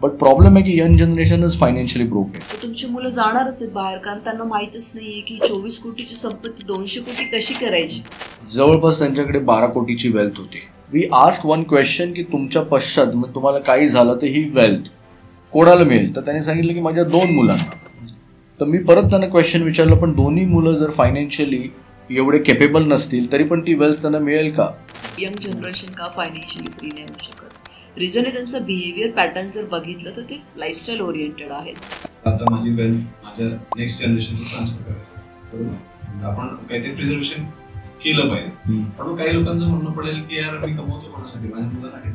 But problem आहे की young जनरेशनच financially broke आहे. तुमची मुलं जाणारच आहेत बाहेर, कारण त्यांना माहीतच नाहीये की 24 कोटीची संपत्ती 200 कोटी कशी करायची. जवळपास त्यांच्याकडे 12 कोटीची वेल्थ होती. वी आस्क वन क्वेश्चन की तुमच्या पश्चात मग तुम्हाला काही झालं तर ही वेल्थ कोणाला मिळेल. तर त्यांनी सांगितलं की माझ्या 2 मुलांना. तर मी परत त्यांना क्वेश्चन विचारलं, पण दोन्ही मुलं जर फायनान्शियली एवढे केपेबल नसतील तरी पण ती वेल्थ त्यांना मिळेल का? यंग जनरेशन का फायनान्शियली फ्री नाही होऊ शकत? रिझन आहे त्यांचं बिहेवियर पॅटर्न जर बघितलं तर ते लाईफस्टाईल ओरिएंटेड आहेत. आता माझी वेल्थ माझ्या नेक्स्ट जनरेशनला ट्रान्सफर करायची, बरोबर? आपण काहीतरी प्रिझर्वेशन केलं पाहिजे. पण काही लोकांचं म्हणणं पडेल की यार मी कमवतो कोणासाठी, माझ्या मुलासाठी.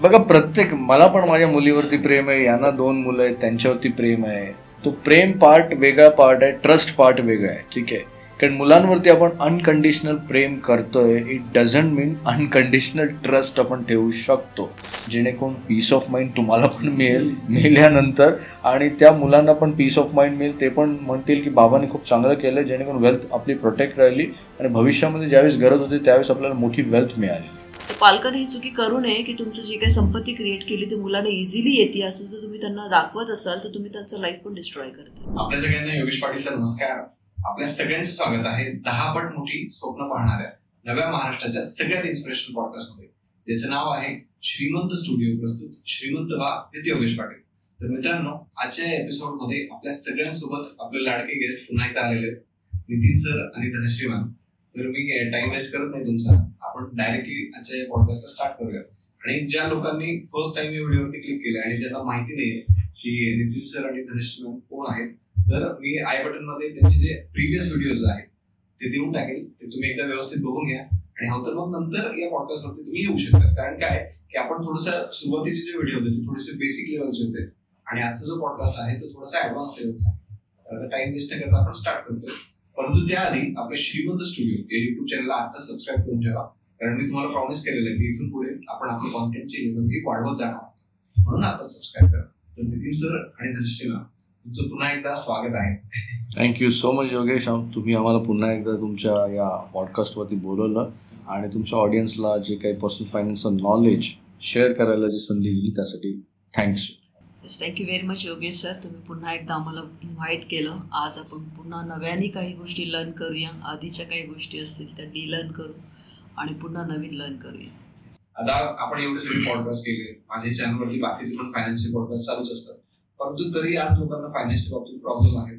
बघा, प्रत्येक मला पण माझ्या मुलीवरती प्रेम आहे, यांना 2 मुलं आहेत त्यांच्यावरती प्रेम आहे. तो प्रेम पार्ट वेगळा पार्ट आहे, ट्रस्ट पार्ट वेगळा आहे. ठीक आहे, कारण मुलांवरती आपण अनकंडिशनल प्रेम करतोय, it doesn't mean unconditional trust आपण ठेवू शकतो, जेणेकरून पीस ऑफ माइंड तुम्हाला पण मिळेल मेल्यानंतर, आणि त्या मुलांना पण पीस ऑफ माइंड मिळेल. ते पण म्हणतील की बाबांनी खूप चांगलं केलं, जेणेकरून वेल्थ आपली प्रोटेक्ट राहिली आणि भविष्यामध्ये ज्यावेळेस गरज होती त्यावेळेस आपल्याला मोठी वेल्थ मिळाली. पालकांनी ही चुकी करू नये की तुमचं जे काही संपत्ती क्रिएट केली ती मुलांना इझिली येते असं जर तुम्ही त्यांना दाखवत असाल तर तुम्ही त्यांचं लाईफ पण डिस्ट्रॉय करता. आपल्या सगळ्यांना योगेश पाटीलचा नमस्कार. आपल्या सगळ्यांचं स्वागत आहे 10 पट मोठी स्वप्न पाहणाऱ्या नव्या महाराष्ट्राच्या सगळ्यात इन्स्पिरेशनल पॉडकास्टमध्ये, ज्याचं नाव आहे श्रीमंत स्टुडिओ, प्रस्तुत श्रीमंत व्हा विथ योगेश पाटील. तर मित्रांनो, आजच्या एपिसोडमध्ये आपल्या सगळ्यांसोबत आपले लाडके गेस्ट पुन्हा एकदा आलेले आहेत, नितीन सर आणि धनश्री मॅम. तर मी टाइम वेस्ट करत नाही तुमचा, आपण डायरेक्टली आजच्या पॉडकास्टला स्टार्ट करूया. आणि ज्या लोकांनी फर्स्ट टाइम या व्हिडिओवरती क्लिक केलं आणि ज्यांना माहिती नाहीये की नितीन सर आणि धनश्री मॅम कोण आहेत, तर मी आय बटन मध्ये त्यांचे जे प्रिव्हियस व्हिडिओज आहेत ते देऊन टाकेल, ते तुम्ही एकदा व्यवस्थित बघून घ्या. आणि तर मग नंतर या पॉडकास्ट वरती तुम्ही येऊ शकता. कारण काय की आपण थोडंसं सुरुवातीचे जे व्हिडिओ होते ते थोडेसे बेसिक लेवलचे होते आणि आजचा जो पॉडकास्ट आहे तो थोडासा ऍडव्हान्स लेवलचा आहे. तर टाइम वेस्ट न करता आपण स्टार्ट करतोय. परंतु त्याआधी आपल्या श्रीमंत स्टुडिओ या युट्यूब चॅनलला आता सबस्क्राईब करून ठेवा, कारण मी तुम्हाला प्रॉमिस केलेलं आहे की इथून पुढे आपण आपल्या कॉन्टेंटची लेवल ही वाढवत जाणार, म्हणून आता सबस्क्राईब करा. तर नितीन सर आणि धनश्री मॅम, तुमचं पुन्हा एकदा स्वागत आहे. थँक्यू सो मच योगेश, तुम्ही आम्हाला पुन्हा एकदा तुमच्या या पॉडकास्टवरती बोलवलं आणि तुमच्या ऑडियन्सला जे काही पर्सनल फायनान्सचं नॉलेज शेअर करायला जी संधी दिली त्यासाठी thanks. Thank you very much Yogesh sir, तुम्ही पुन्हा एकदा आम्हाला इन्व्हाइट केलं. आज आपण पुन्हा नव्याने काही गोष्टी लर्न करूया, आधीच्या काही गोष्टी असतील त्या डिलर्न करू आणि पुन्हा नवीन लर्न करूया. आता आपण एवढे सगळे पॉडकास्ट केले, माझ्या चॅनलवरती बाकीचे पण फायनान्शियल पॉडकास्ट चालूच असतात, परंतु तरी आज लोकांना फायनान्शियल बाबतीत प्रॉब्लेम आहे.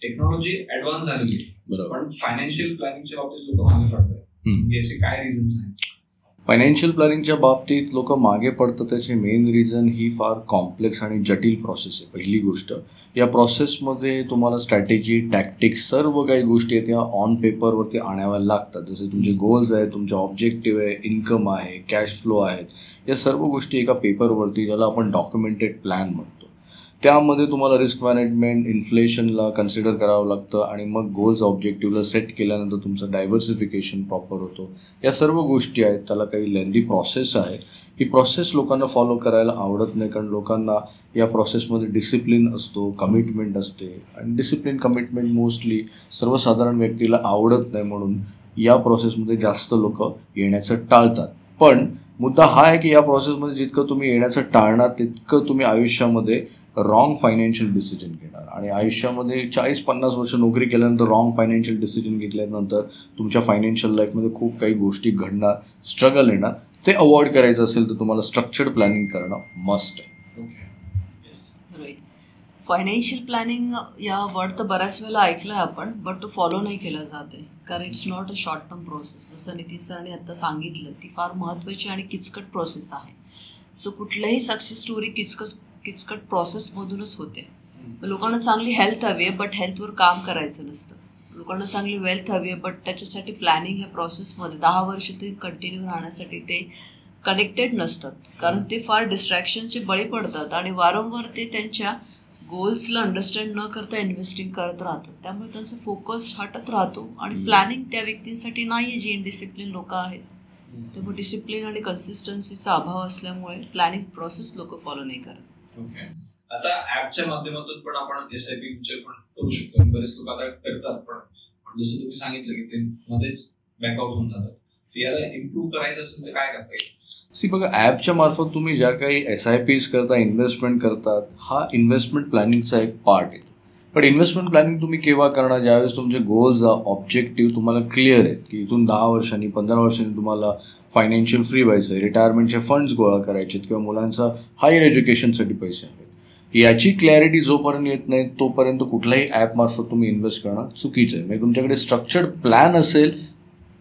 टेक्नॉलॉजी ऍडव्हान्स झालेली आहे, पण फायनान्शियल प्लॅनिंगच्या बाबतीत लोक मागे पडतात. याचे काय रिझन्स आहेत? फायनान्शियल प्लॅनिंगच्या बाबतीत लोक मागे पडतात त्याचे मेन रिझन ही फार कॉम्प्लेक्स आणि जटिल प्रोसेस आहे. पहिली गोष्ट, या प्रोसेसमध्ये तुम्हाला स्ट्रॅटेजी, टॅक्टिक्स, सर्व काही गोष्टी आहेत या ऑन पेपरवरती आणाव्या लागतात. जसे तुमचे गोल्स आहेत, तुमचे ऑब्जेक्टिव्ह आहे, इन्कम आहे, कॅश फ्लो आहेत, या सर्व गोष्टी एका पेपरवरती, ज्याला आपण डॉक्युमेंटेड प्लॅन म्हणतो, त्यामध्ये तुम्हाला रिस्क मॅनेजमेंट, इन्फ्लेशनला कन्सिडर करावं लागतं आणि मग गोल्स ऑब्जेक्टिव्हला सेट केल्यानंतर तुमचं डायव्हर्सिफिकेशन प्रॉपर होतो. या सर्व गोष्टी आहेत, त्याला काही लेंदी प्रोसेस आहे. ही प्रोसेस लोकांना फॉलो करायला आवडत नाही, कारण लोकांना या प्रोसेसमध्ये डिसिप्लिन असतो, कमिटमेंट असते, आणि डिसिप्लिन कमिटमेंट मोस्टली सर्वसाधारण व्यक्तीला आवडत नाही, म्हणून या प्रोसेसमध्ये जास्त लोक येण्याचं टाळतात. पण मुद्दा हा आहे की या प्रोसेसमध्ये जितकं तुम्ही येण्याचं टाळणार तितकं तुम्ही आयुष्यामध्ये रॉंग फायनान्शियल डिसिजन घेणार, आणि आयुष्यामध्ये 40-50 वर्ष नोकरी केल्यानंतर रॉंग फायनान्शियल डिसिजन घेतल्यानंतर तुमच्या फायनान्शियल लाईफमध्ये खूप काही गोष्टी घडणार, स्ट्रगल येणार. ते अवॉइड करायचं असेल तर तुम्हाला स्ट्रक्चर्ड प्लॅनिंग करणं मस्ट आहे. फायनान्शियल प्लॅनिंग या वर्ड तर बऱ्याच वेळेला ऐकलं आहे आपण, बट तो फॉलो नाही केला जात आहे, कारण it's not a short term process. जसं नितीन सरांनी आत्ता सांगितलं, ती फार महत्त्वाची आणि किचकट प्रोसेस आहे. सो कुठल्याही सक्सेस स्टोरी किचकट प्रोसेसमधूनच होते. लोकांना चांगली हेल्थ हवी आहे, बट हेल्थवर काम करायचं नसतं. लोकांना चांगली वेल्थ हवी आहे, बट त्याच्यासाठी प्लॅनिंग ह्या प्रोसेसमध्ये 10 वर्ष ते कंटिन्यू राहण्यासाठी ते कनेक्टेड नसतात, कारण ते फार डिस्ट्रॅक्शनचे बळी पडतात आणि वारंवार ते त्यांच्या गोल्सला अंडरस्टँड न करता इन्व्हेस्टिंग करत राहतात. त्यामुळे त्यांचा फोकस हटत राहतो आणि प्लॅनिंग त्या व्यक्तींसाठी नाही आहे जी इनडिसिप्लिन लोक आहेत. त्यामुळे डिसिप्लिन आणि कन्सिस्टन्सीचा अभाव असल्यामुळे प्लॅनिंग प्रोसेस लोक फॉलो नाही करत. ओके, आता ऍपच्या माध्यमातून पण आपण एसआयपी म्युच्युअल फंड करू शकतो. बरेच लोक आता करतात, पण जसं तुम्ही सांगितलं की ते मध्येच बॅकआउट होऊन जातात. याला इम्प्रूव्ह करायचं असेल तर काय करता येईल? बघा, ॲपच्या मार्फत तुम्ही ज्या काही SIPs करता, इन्व्हेस्टमेंट करतात, हा इन्व्हेस्टमेंट प्लॅनिंगचा एक पार्ट आहे. पण इन्व्हेस्टमेंट प्लॅनिंग तुम्ही केव्हा करणार? ज्यावेळेस तुमचे गोल्स, ऑब्जेक्टिव्ह तुम्हाला क्लिअर आहेत की इथून 10 वर्षांनी 15 वर्षांनी तुम्हाला फायनान्शियल फ्री व्हायचं आहे, रिटायरमेंटचे फंड्स गोळा करायचे किंवा मुलांचा हायर एज्युकेशनसाठी पैसे आहेत. याची क्लॅरिटी जोपर्यंत येत नाही तोपर्यंत कुठल्याही ॲपमार्फत तुम्ही इन्व्हेस्ट करणं चुकीचं आहे. म्हणजे तुमच्याकडे स्ट्रक्चर्ड प्लॅन असेल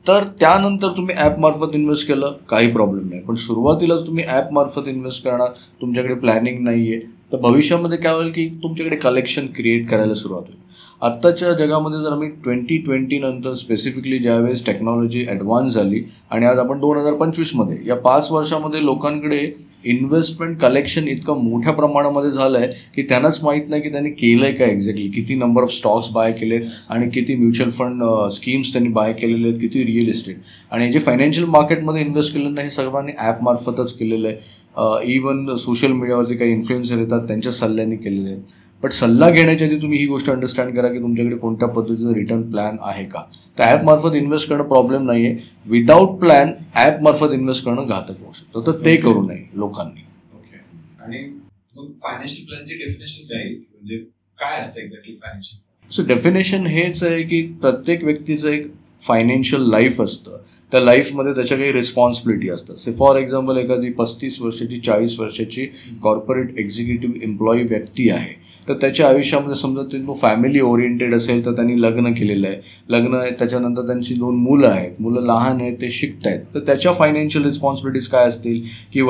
तर त्यानंतर तुम्ही ॲपमार्फत इन्व्हेस्ट केलं काही प्रॉब्लेम नाही. पण सुरुवातीलाच तुम्ही ॲपमार्फत इन्व्हेस्ट करणार, तुमच्याकडे प्लॅनिंग नाही आहे, तर भविष्यामध्ये काय होईल की तुमच्याकडे कलेक्शन क्रिएट करायला सुरुवात होईल. आत्ताच्या जगामध्ये जर आम्ही 2020 नंतर स्पेसिफिकली ज्यावेळेस टेक्नॉलॉजी ॲडव्हान्स झाली आणि आज आपण 2025मध्ये या 5 वर्षामध्ये लोकांकडे इन्व्हेस्टमेंट कलेक्शन इतकं मोठ्या प्रमाणामध्ये झालं आहे की त्यांनाच माहीत नाही की त्यांनी केलं आहे का एक्झॅक्टली, किती नंबर ऑफ स्टॉक्स बाय केलेत आणि किती म्युच्युअल फंड स्कीम्स त्यांनी बाय केलेले आहेत, किती रिअल इस्टेट, आणि जे फायनान्शियल मार्केटमध्ये इन्व्हेस्ट केलेलं नाही हे सर्वांनी ॲपमार्फतच केलेलं आहे. इवन सोशल मीडियावरती काही इन्फ्लुएन्सर येतात त्यांच्या सल्ल्याने केलेले आहेत. बट सल्ला घेण्याच्या आधी तुम्ही ही गोष्ट अंडरस्टँड करा की तुमच्याकडे कोणत्या पद्धतीचं रिटर्न प्लॅन आहे का. तर ॲपमार्फत इन्व्हेस्ट करणं प्रॉब्लेम नाही आहे. विदाऊट प्लॅन ॲपमार्फत इन्व्हेस्ट करणं घातक होऊ शकतं, तर ते करू नये लोकांनी. ओके. आणि मग फायनान्शियल प्लॅनची डेफिनेशन काय आहे, म्हणजे काय असतं एक्झॅक्टली फायनान्शियल? सो डेफिनेशन हेच आहे की प्रत्येक व्यक्तीचं एक फायनान्शियल लाईफ असतं. त्या लाईफमध्ये त्याच्या काही रिस्पॉन्सिबिलिटी असतात. से फॉर एक्झाम्पल एखादी 35 वर्षाची 40 वर्षाची कॉर्पोरेट एक्झिक्युटिव्ह एम्प्लॉई व्यक्ती आहे, तर त्याच्या आयुष्यामध्ये समजा तो फॅमिली ओरिएंटेड असेल तर त्यांनी लग्न केलेलं आहे, लग्न आहे, त्याच्यानंतर त्यांची 2 मुलं आहेत, मुलं लहान आहेत, ते शिकत आहेत, तर त्याच्या फायनान्शियल रिस्पॉन्सिबिलिटीज काय असतील की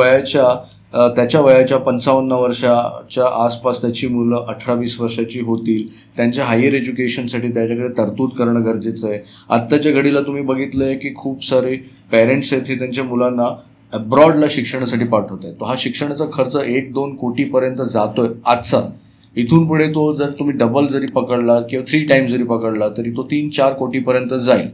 त्याच्या वयाच्या 55 वर्षाच्या आसपास त्याची मुलं 18-20 वर्षाची होतील, त्यांच्या हायर एज्युकेशनसाठी त्याच्याकडे तरतूद करणं गरजेचं आहे. आत्ताच्या घडीला तुम्ही बघितलं आहे की खूप सारे पेरेंट्स आहेत हे त्यांच्या मुलांना अब्रॉडला शिक्षणासाठी पाठवत आहेत. तो हा शिक्षणाचा खर्च 1-2 कोटीपर्यंत जातोय आजचा. इथून पुढे तो जर तुम्ही डबल जरी पकडला किंवा 3 टाइम्स जरी पकडला तरी तो 3-4 कोटीपर्यंत जाईल.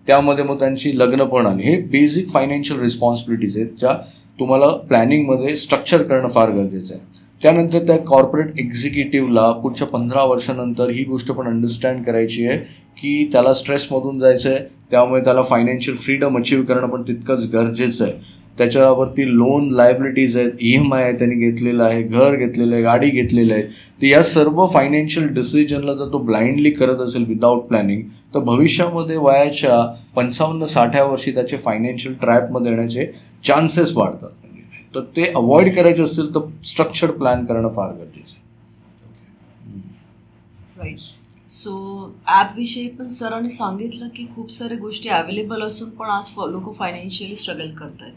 त्यामध्ये मग त्यांची लग्न पण आली. हे बेसिक फायनान्शियल रिस्पॉन्सिबिलिटीज आहेत ज्या तुम्हाला प्लॅनिंगमध्ये स्ट्रक्चर करणं फार गरजेचं आहे. त्यानंतर त्या कॉर्पोरेट एक्झिक्युटिव्हला पुढच्या 15 वर्षानंतर ही गोष्ट पण अंडरस्टँड करायची आहे की त्याला स्ट्रेसमधून जायचं आहे, त्यामुळे त्याला फायनान्शियल फ्रीडम अचीव्ह करणं पण तितकंच गरजेचं आहे. त्याच्यावरती लोन लायबिलिटीज आहेत, EMI आहे त्यांनी घेतलेलं आहे, घर घेतलेलं आहे, गाडी घेतलेलं आहे. तर या सर्व फायनान्शियल डिसिजनला जर तो ब्लाइंडली करत असेल विदाऊट प्लॅनिंग, तर भविष्यामध्ये वयाच्या 55-60 वर्षी त्याचे फायनान्शियल ट्रॅपमध्ये येण्याचे चान्सेस वाढतात. तर ते अवॉइड करायचे असतील तर स्ट्रक्चर्ड प्लॅन करणं फार गरजेचं आहे. राईट. सो ॲपविषयी पण सरांनी सांगितलं की खूप साऱ्या गोष्टी अवेलेबल असून पण आज लोक फायनान्शियली स्ट्रगल करत आहेत.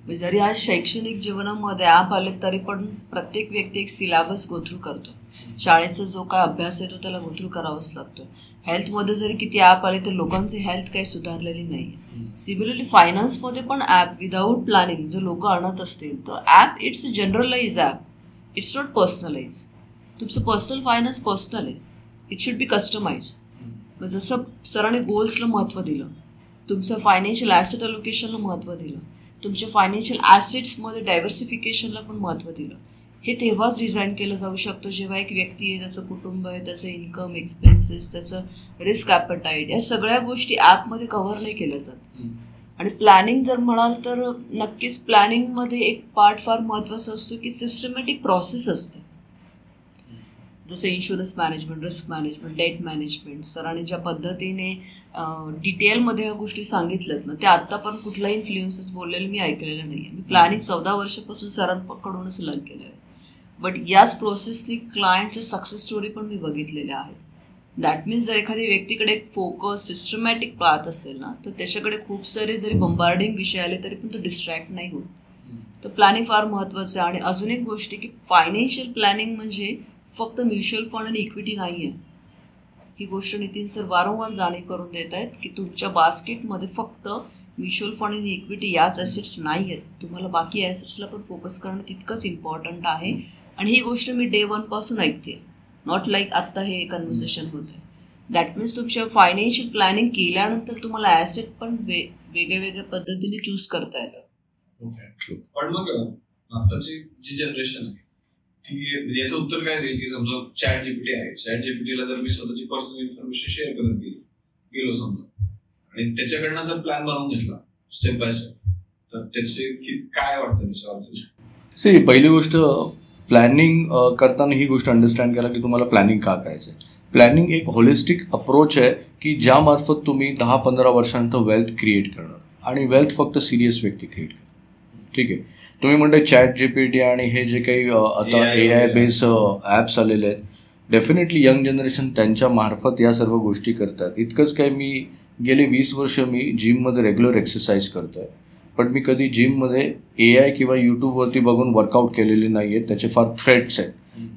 म्हणजे जरी आज शैक्षणिक जीवनामध्ये ॲप आले तरी पण प्रत्येक व्यक्ती एक सिलेबस गोथ्रू करतो. शाळेचा जो काय अभ्यास आहे तो त्याला गोथ्रू करावाच लागतो. हेल्थमध्ये जरी किती ॲप आले तर लोकांची हेल्थ काही सुधारलेली नाही आहे. सिमिलरली फायनान्समध्ये पण ॲप विदाऊट प्लॅनिंग जर लोक आणत असतील तर app it's a generalize app, it's not personalize. तुमचं पर्सनल फायनान्स पर्सनल आहे, इट शुड बी कस्टमाइज. जसं सरांनी गोल्सला महत्त्व दिलं, तुमचं फायनान्शियल ॲसेट अलोकेशनला महत्त्व दिलं, तुमच्या फायनान्शियल ॲसेट्समध्ये डायव्हर्सिफिकेशनला पण महत्त्व दिलं. हे तेव्हाच डिझाईन केलं जाऊ शकतं जेव्हा एक व्यक्ती आहे, त्याचं कुटुंब आहे, त्याचं इन्कम, एक्सपेन्सेस, त्याचं रिस्क ॲपेटाईट, या सगळ्या गोष्टी ॲपमध्ये कव्हर नाही केल्या जात. आणि प्लॅनिंग जर म्हणाल तर नक्कीच प्लॅनिंगमध्ये एक पार्ट फार महत्त्वाचा असतो की सिस्टमॅटिक प्रोसेस असते. जसं insurance management, risk management, debt management, सरांनी ज्या पद्धतीने डिटेलमध्ये ह्या गोष्टी सांगितल्यात ना, त्या आत्ता पण कुठलाही इन्फ्लुएन्सेस बोललेलं मी ऐकलेलं नाही आहे. मी प्लॅनिंग 14 वर्षापासून सरांकडूनच लर्न केलं आहे. बट याच प्रोसेसनी क्लायंटच्या सक्सेस स्टोरी पण मी बघितलेल्या आहेत. दॅट मीन्स जर एखाद्या व्यक्तीकडे एक फोकस, सिस्टमॅटिक पाथ असेल ना, तर त्याच्याकडे खूप सारे जरी बंबार्डिंग विषय आले तरी पण तो डिस्ट्रॅक्ट नाही होत. तर प्लॅनिंग फार महत्त्वाचं आहे. आणि अजून एक गोष्ट की फायनान्शियल प्लॅनिंग म्हणजे फक्त म्युच्युअल फंड आणि इक्विटी नाही आहे. ही गोष्ट नितीन सर वारंवार जाणीव करून देत आहेत की तुमच्या बास्केटमध्ये फक्त म्युच्युअल फंड आणि इक्विटी याच ॲसेट्स नाही आहेत. तुम्हाला बाकी ॲसेट्सला पण फोकस करणं तितकंच इम्पॉर्टंट आहे. आणि ही गोष्ट मी डे 1 पासून ऐकते, नॉट लाईक आत्ता हे कन्व्हर्सेशन होतं आहे. दॅट मीन्स तुमच्या फायनान्शियल प्लॅनिंग केल्यानंतर तुम्हाला ॲसेट पण वेगळ्या पद्धतीने चूज करता येतात. ओके. पण मग आत्ताची जी जनरेशन आहे ती म्हणजे याचं उत्तर काय देईल की समजा ChatGPT आहे, ChatGPTला जर मी स्वतःची पर्सनल इन्फॉर्मेशन शेअर करत गेलो समजा आणि त्याच्याकडनं जर प्लॅन बनवून घेतला स्टेप बाय स्टेप. तर त्याचे काय वाटतं त्याच्यावर? पहिली गोष्ट, प्लॅनिंग करताना ही गोष्ट अंडरस्टँड करा की तुम्हाला प्लॅनिंग का करायचं आहे. प्लॅनिंग एक होलिस्टिक अप्रोच आहे की ज्यामार्फत तुम्ही 10-15 वर्षांनंतर वेल्थ क्रिएट करणार, आणि वेल्थ फक्त सिरियस व्यक्ती क्रिएट करणार. ठीक आहे. तुम्ही म्हणता ChatGPT आणि हे जे काही आता AI बेस्ड ॲप्स आलेले आहेत, डेफिनेटली यंग जनरेशन त्यांच्या मार्फत या सर्व गोष्टी करतात. इतकंच काय, मी गेले 20 वर्ष मी जिममध्ये रेग्युलर एक्सरसाइज करतो आहे, पण मी कधी जिममध्ये AI किंवा यूट्यूबवरती बघून वर्कआउट केलेले नाही आहेत. त्याचे फार थ्रेट्स आहेत.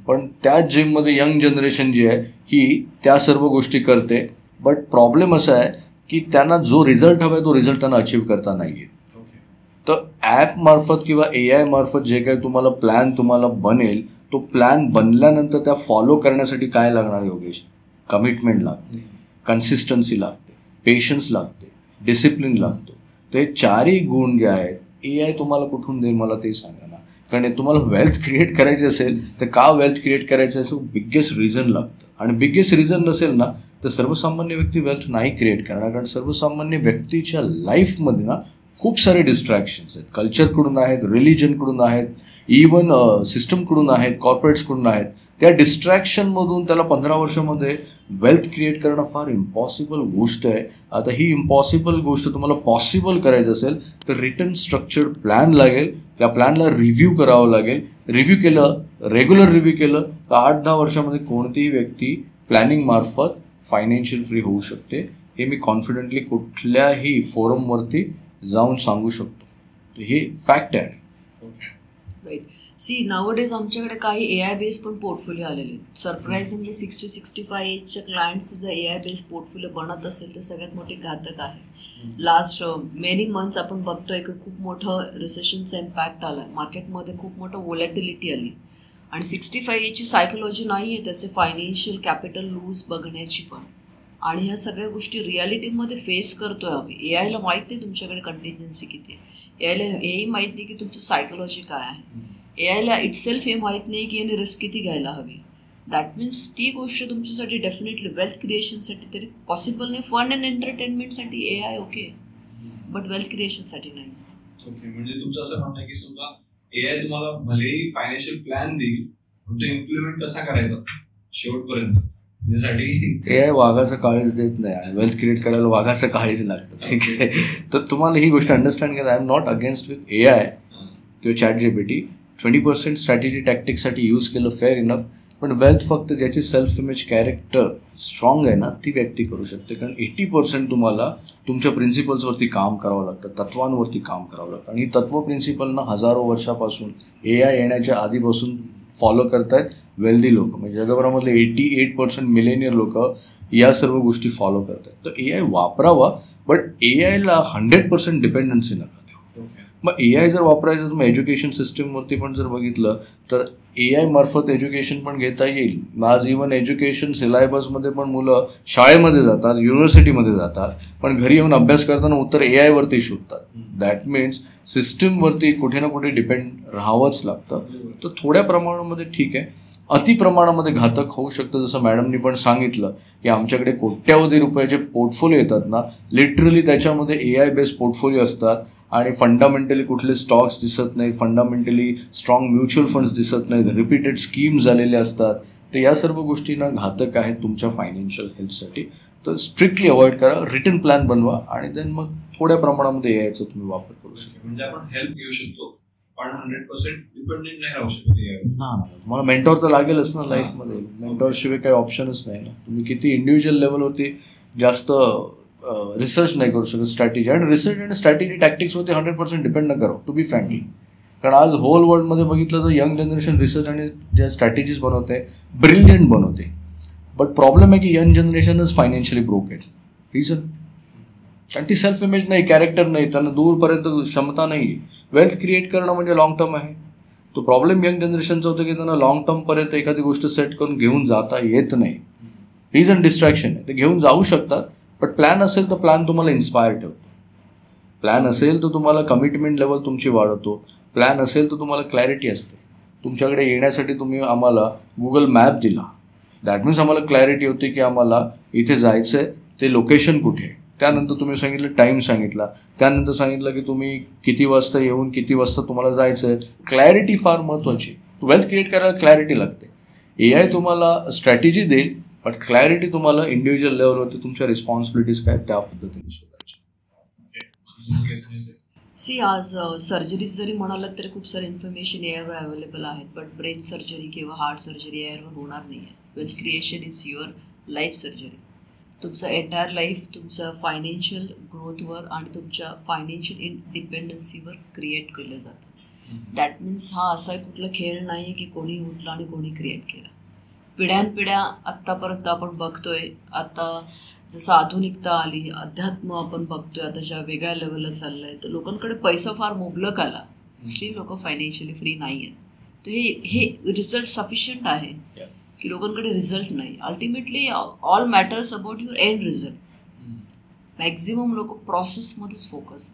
पण त्याच जिममध्ये यंग जनरेशन जी आहे ही त्या सर्व गोष्टी करते. बट प्रॉब्लेम असा आहे की त्यांना जो रिझल्ट हवा आहे तो रिझल्ट त्यांना अचीव्ह करता नाही येत. तर ॲपमार्फत किंवा AI मार्फत जे काही तुम्हाला प्लॅन तुम्हाला बनेल, तो प्लॅन बनल्यानंतर त्या फॉलो करण्यासाठी काय लागणार योगेश? कमिटमेंट लागते, कन्सिस्टन्सी लागते, पेशन्स लागते, डिसिप्लिन लागतो. तर हे चारही गुण जे आहेत AI तुम्हाला कुठून देईल मला ते सांगा ना. कारण तुम्हाला वेल्थ क्रिएट करायची असेल तर का वेल्थ क्रिएट करायचं असेल, बिగ్గेस्ट रिझन लागतं. आणि बिగ్గेस्ट रिझन नसेल ना तर सर्वसामान्य व्यक्ती वेल्थ नाही क्रिएट करणार. कारण सर्वसामान्य व्यक्तीच्या लाईफमध्ये ना खूप सारे डिस्ट्रॅक्शन्स आहेत. कल्चरकडून आहेत, रिलिजनकडून आहेत, इवन सिस्टमकडून आहेत, कॉर्पोरेट्सकडून आहेत. त्या डिस्ट्रॅक्शनमधून त्याला 15 वर्षामध्ये वेल्थ क्रिएट करणं फार इम्पॉसिबल गोष्ट आहे. आता ही इम्पॉसिबल गोष्ट तुम्हाला पॉसिबल करायचं असेल तर रिटन स्ट्रक्चर्ड प्लॅन लागेल. त्या प्लॅनला रिव्ह्यू करावं लागेल. रिव्ह्यू केलं, रेग्युलर रिव्ह्यू केलं तर 8-10 वर्षामध्ये कोणतीही व्यक्ती प्लॅनिंग मार्फत फायनान्शियल फ्री होऊ शकते. हे मी कॉन्फिडेंटली कुठल्याही फोरमवरती जाऊन सांगू शकतो. हे फॅक्ट आहे. राईट. सी नावडेज आमच्याकडे काही AI बेस्ड पण पोर्टफोलिओ आलेले आहेत. सरप्रायझिंगली 60-65 एजच्या क्लायंट्सचं जर AI बेस्ड पोर्टफोलिओ बनत असेल तर सगळ्यात मोठी घातक आहे. लास्ट मेनी मंथ्स आपण बघतोय की खूप मोठं रिसेशनचा इम्पॅक्ट आला आहे. मार्केटमध्ये खूप मोठं वोलॅटिलिटी आली आणि 65 एजची सायकोलॉजी नाही आहे त्याचे फायनान्शियल कॅपिटल लूज बघण्याची पण. आणि ह्या सगळ्या गोष्टी रियालिटीमध्ये फेस करतोय आम्ही. AIला माहीत नाही तुमच्याकडे कंटिन्जन्सी किती आहे. AIला हेही माहीत नाही की तुमची सायकोलॉजी काय आहे. AIला इटसेल्फ हे माहीत नाही की याने रिस्क किती घ्यायला हवी. दॅट मीन्स ती गोष्ट तुमच्यासाठी डेफिनेटली वेल्थ क्रिएशनसाठी तरी पॉसिबल नाही. फन अँड एंटरटेनमेंटसाठी AI ओके, बट वेल्थ क्रिएशनसाठी नाही. ओके. म्हणजे तुमचं असं म्हणणं आहे की समजा AI तुम्हाला भलेही फायनान्शियल प्लॅन देईल, पण तो इम्प्लिमेंट कसा करायचा शेवटपर्यंत AI वाघाचं काळीच देत नाही आणि वेल्थ क्रिएट करायला वाघाचं काळीच लागतं. ठीक आहे. तर तुम्हाला ही गोष्ट अंडरस्टँड करा. I am not against with AI किंवा ChatGPT. 20% स्ट्रॅटेजी टॅक्टिक्ससाठी यूज केलं, फेअर इनफ. पण वेल्थ फक्त ज्याची सेल्फ इमेज कॅरेक्टर स्ट्रॉंग आहे ना ती व्यक्ती करू शकते. कारण 80% तुम्हाला तुमच्या प्रिन्सिपल्सवरती काम करावं लागतं, तत्वांवरती काम करावं लागतं. आणि ही तत्व प्रिन्सिपलना हजारो वर्षापासून AI येण्याच्या आधीपासून फॉलो करतायत वेल्दी लोक. म्हणजे जगभरामधले 88% मिलेनियर लोक या सर्व गोष्टी फॉलो करतात. तर AI वापरावा, बट AIला 100% डिपेंडन्सी नका देऊ. मग AI जर वापरायचं तर मग एज्युकेशन सिस्टमवरती पण जर बघितलं तर AI मार्फत एज्युकेशन पण घेता येईल. आज इव्हन एज्युकेशन सिलेबसमध्ये पण मुलं शाळेमध्ये जातात, युनिव्हर्सिटीमध्ये जातात, पण घरी येऊन अभ्यास करताना उत्तर AI वरती शोधतात. दॅट मीन्स सिस्टमवरती कुठे ना कुठे डिपेंड राहावंच लागतं. तर थोड्या प्रमाणामध्ये ठीक आहे, अति प्रमाणामध्ये घातक होऊ शकतं. जसं मॅडमनी पण सांगितलं की आमच्याकडे कोट्यावधी रुपयाचे पोर्टफोलिओ येतात ना, लिटरली त्याच्यामध्ये AI बेस्ड पोर्टफोलिओ असतात आणि फंडामेंटली कुठले स्टॉक्स दिसत नाही, फंडामेंटली स्ट्रॉंग म्युच्युअल फंड्स दिसत नाहीत, रिपीटेड स्कीम्स झालेले असतात. तर या सर्व गोष्टींना घातक आहेत तुमच्या फायनान्शियल हेल्थसाठी. तर स्ट्रिक्टली अवॉइड करा, रिटन प्लॅन बनवा आणि देन मग थोड्या प्रमाणामध्ये AIचा तुम्ही वापर करू शकता. म्हणजे आपण हेल्प घेऊ शकतो पण 100% डिपेंडेंट नाही राहू शकत. ना तुम्हाला मेंटॉर तर लागेलच ना लाईफमध्ये. मेंटॉरशिवाय काही ऑप्शनच नाही ना. तुम्ही किती इंडिव्हिज्युअल लेवलवरती जास्त रिसर्च नाही करू शकत स्ट्रॅटेजी. आणि रिसर्च आणि स्ट्रॅटेजी टॅक्टिक्सवरती 100% डिपेंड न करो, टू बी फ्रँकली. कारण आज होल वर्ल्डमध्ये बघितलं तर यंग जनरेशन रिसर्च आणि ज्या स्ट्रॅटेजीज बनवते ब्रिलियंट बनवते. बट प्रॉब्लेम आहे की यंग जनरेशनच फायनान्शियली ब्रोक आहे. रिझन कारण ती सेल्फ इमेज नाही, कॅरेक्टर नाही, त्यांना दूरपर्यंत क्षमता नाही. वेल्थ क्रिएट करणं म्हणजे लॉंग टर्म आहे. तो प्रॉब्लेम यंग जनरेशनचा होतं की त्यांना लॉंग टर्मपर्यंत एखादी गोष्ट सेट करून घेऊन जाता येत नाही. रिझन डिस्ट्रॅक्शन आहे. ते घेऊन जाऊ शकतात, बट प्लॅन असेल तर प्लॅन तुम्हाला इन्स्पायर ठेवतो. प्लॅन असेल तर तुम्हाला कमिटमेंट लेवल तुमची वाढवतो. प्लॅन असेल तर तुम्हाला क्लॅरिटी असते. तुमच्याकडे येण्यासाठी तुम्ही आम्हाला गुगल मॅप दिला, दॅट मीन्स आम्हाला क्लॅरिटी होती की आम्हाला इथे जायचं आहे, ते लोकेशन कुठे आहे. त्यानंतर तुम्ही सांगितलं टाईम सांगितला, त्यानंतर सांगितलं की तुम्ही किती वाजता येऊन किती वाजता तुम्हाला जायचं आहे. क्लॅरिटी फार महत्त्वाची. वेल्थ क्रिएट करायला क्लॅरिटी लागते. AI तुम्हाला स्ट्रॅटेजी देईल, बट क्लॅरिटी तुम्हाला इंडिव्हिज्युअल लेवलवरती तुमच्या रिस्पॉन्सिबिलिटीज काय त्या पद्धतीने शोधायच्या. सी आज सर्जरीज जरी म्हणालात तरी खूप सारे इन्फॉर्मेशन एआयवर अवेलेबल आहेत, बट ब्रेन सर्जरी किंवा हार्ट सर्जरी एआयवर होणार नाही आहे. Wealth creation is your life surgery. तुमचं एंटायर लाईफ तुमचं फायनान्शियल ग्रोथवर आणि तुमच्या फायनान्शियल इंडिपेंडन्सीवर क्रिएट केलं जातं. दॅट मीन्स हा असा कुठला खेळ नाही आहे की कोणी उठला आणि कोणी क्रिएट केला. पिढ्यानपिढ्या आत्तापर्यंत आपण बघतोय. आता जसं आधुनिकता आली, अध्यात्म आपण बघतोय आता ज्या वेगळ्या लेवलला चाललं आहे, तर लोकांकडे पैसा फार मुबलक आला, स्टील लोक फायनान्शियली फ्री नाही आहेत. तर हे रिझल्ट सफिशियंट आहे की लोकांकडे रिझल्ट नाही. Ultimately all matters about your end result. Maximum लोक प्रोसेसमध्येच फोकस,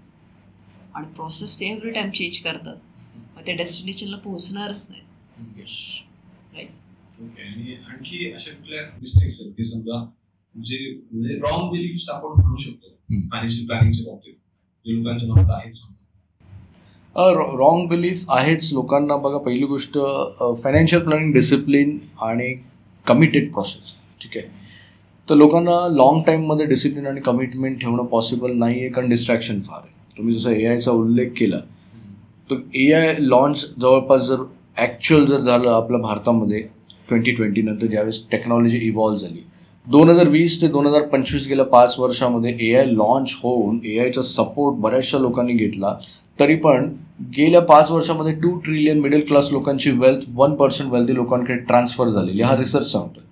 आणि प्रोसेस ते एव्हरी टाइम चेंज करतात, मग ते डेस्टिनेशनला पोहोचणारच नाही. राईट. आणि आणखी अशा कुठल्या मिस्टेक्स आहेत की समजा म्हणजे रॉंग बिलीफ्स आपण म्हणू शकतो फायनान्शियल प्लॅनिंगच्या बाबतीत जे लोकांच्या मनात आहेत? रॉंग बिलीफ आहेच लोकांना. बघा, पहिली गोष्ट फायनान्शियल प्लॅनिंग डिसिप्लिन आणि कमिटेड प्रोसेस. ठीक आहे, तर लोकांना लॉंग टाईममध्ये डिसिप्लिन आणि कमिटमेंट ठेवणं पॉसिबल नाही आहे, कारण डिस्ट्रॅक्शन फार आहे. तुम्ही जसं AI उल्लेख केला, तर AI लॉन्च जवळपास जर ॲक्च्युअल जर झालं आपल्या भारतामध्ये 2020 नंतर, ज्यावेळेस टेक्नॉलॉजी इव्हॉल्व झाली, 2020 ते 2025 गेल्या 5 वर्षामध्ये AI लॉन्च होऊन AIचा सपोर्ट बऱ्याचशा लोकांनी घेतला, तरी पण गेल्या 5 वर्षामध्ये 2 ट्रिलियन मिडल क्लास लोकांची वेल्थ 1% वेल्थी लोकांकडे ट्रान्सफर झालेली, हा रिसर्च सांगतोय.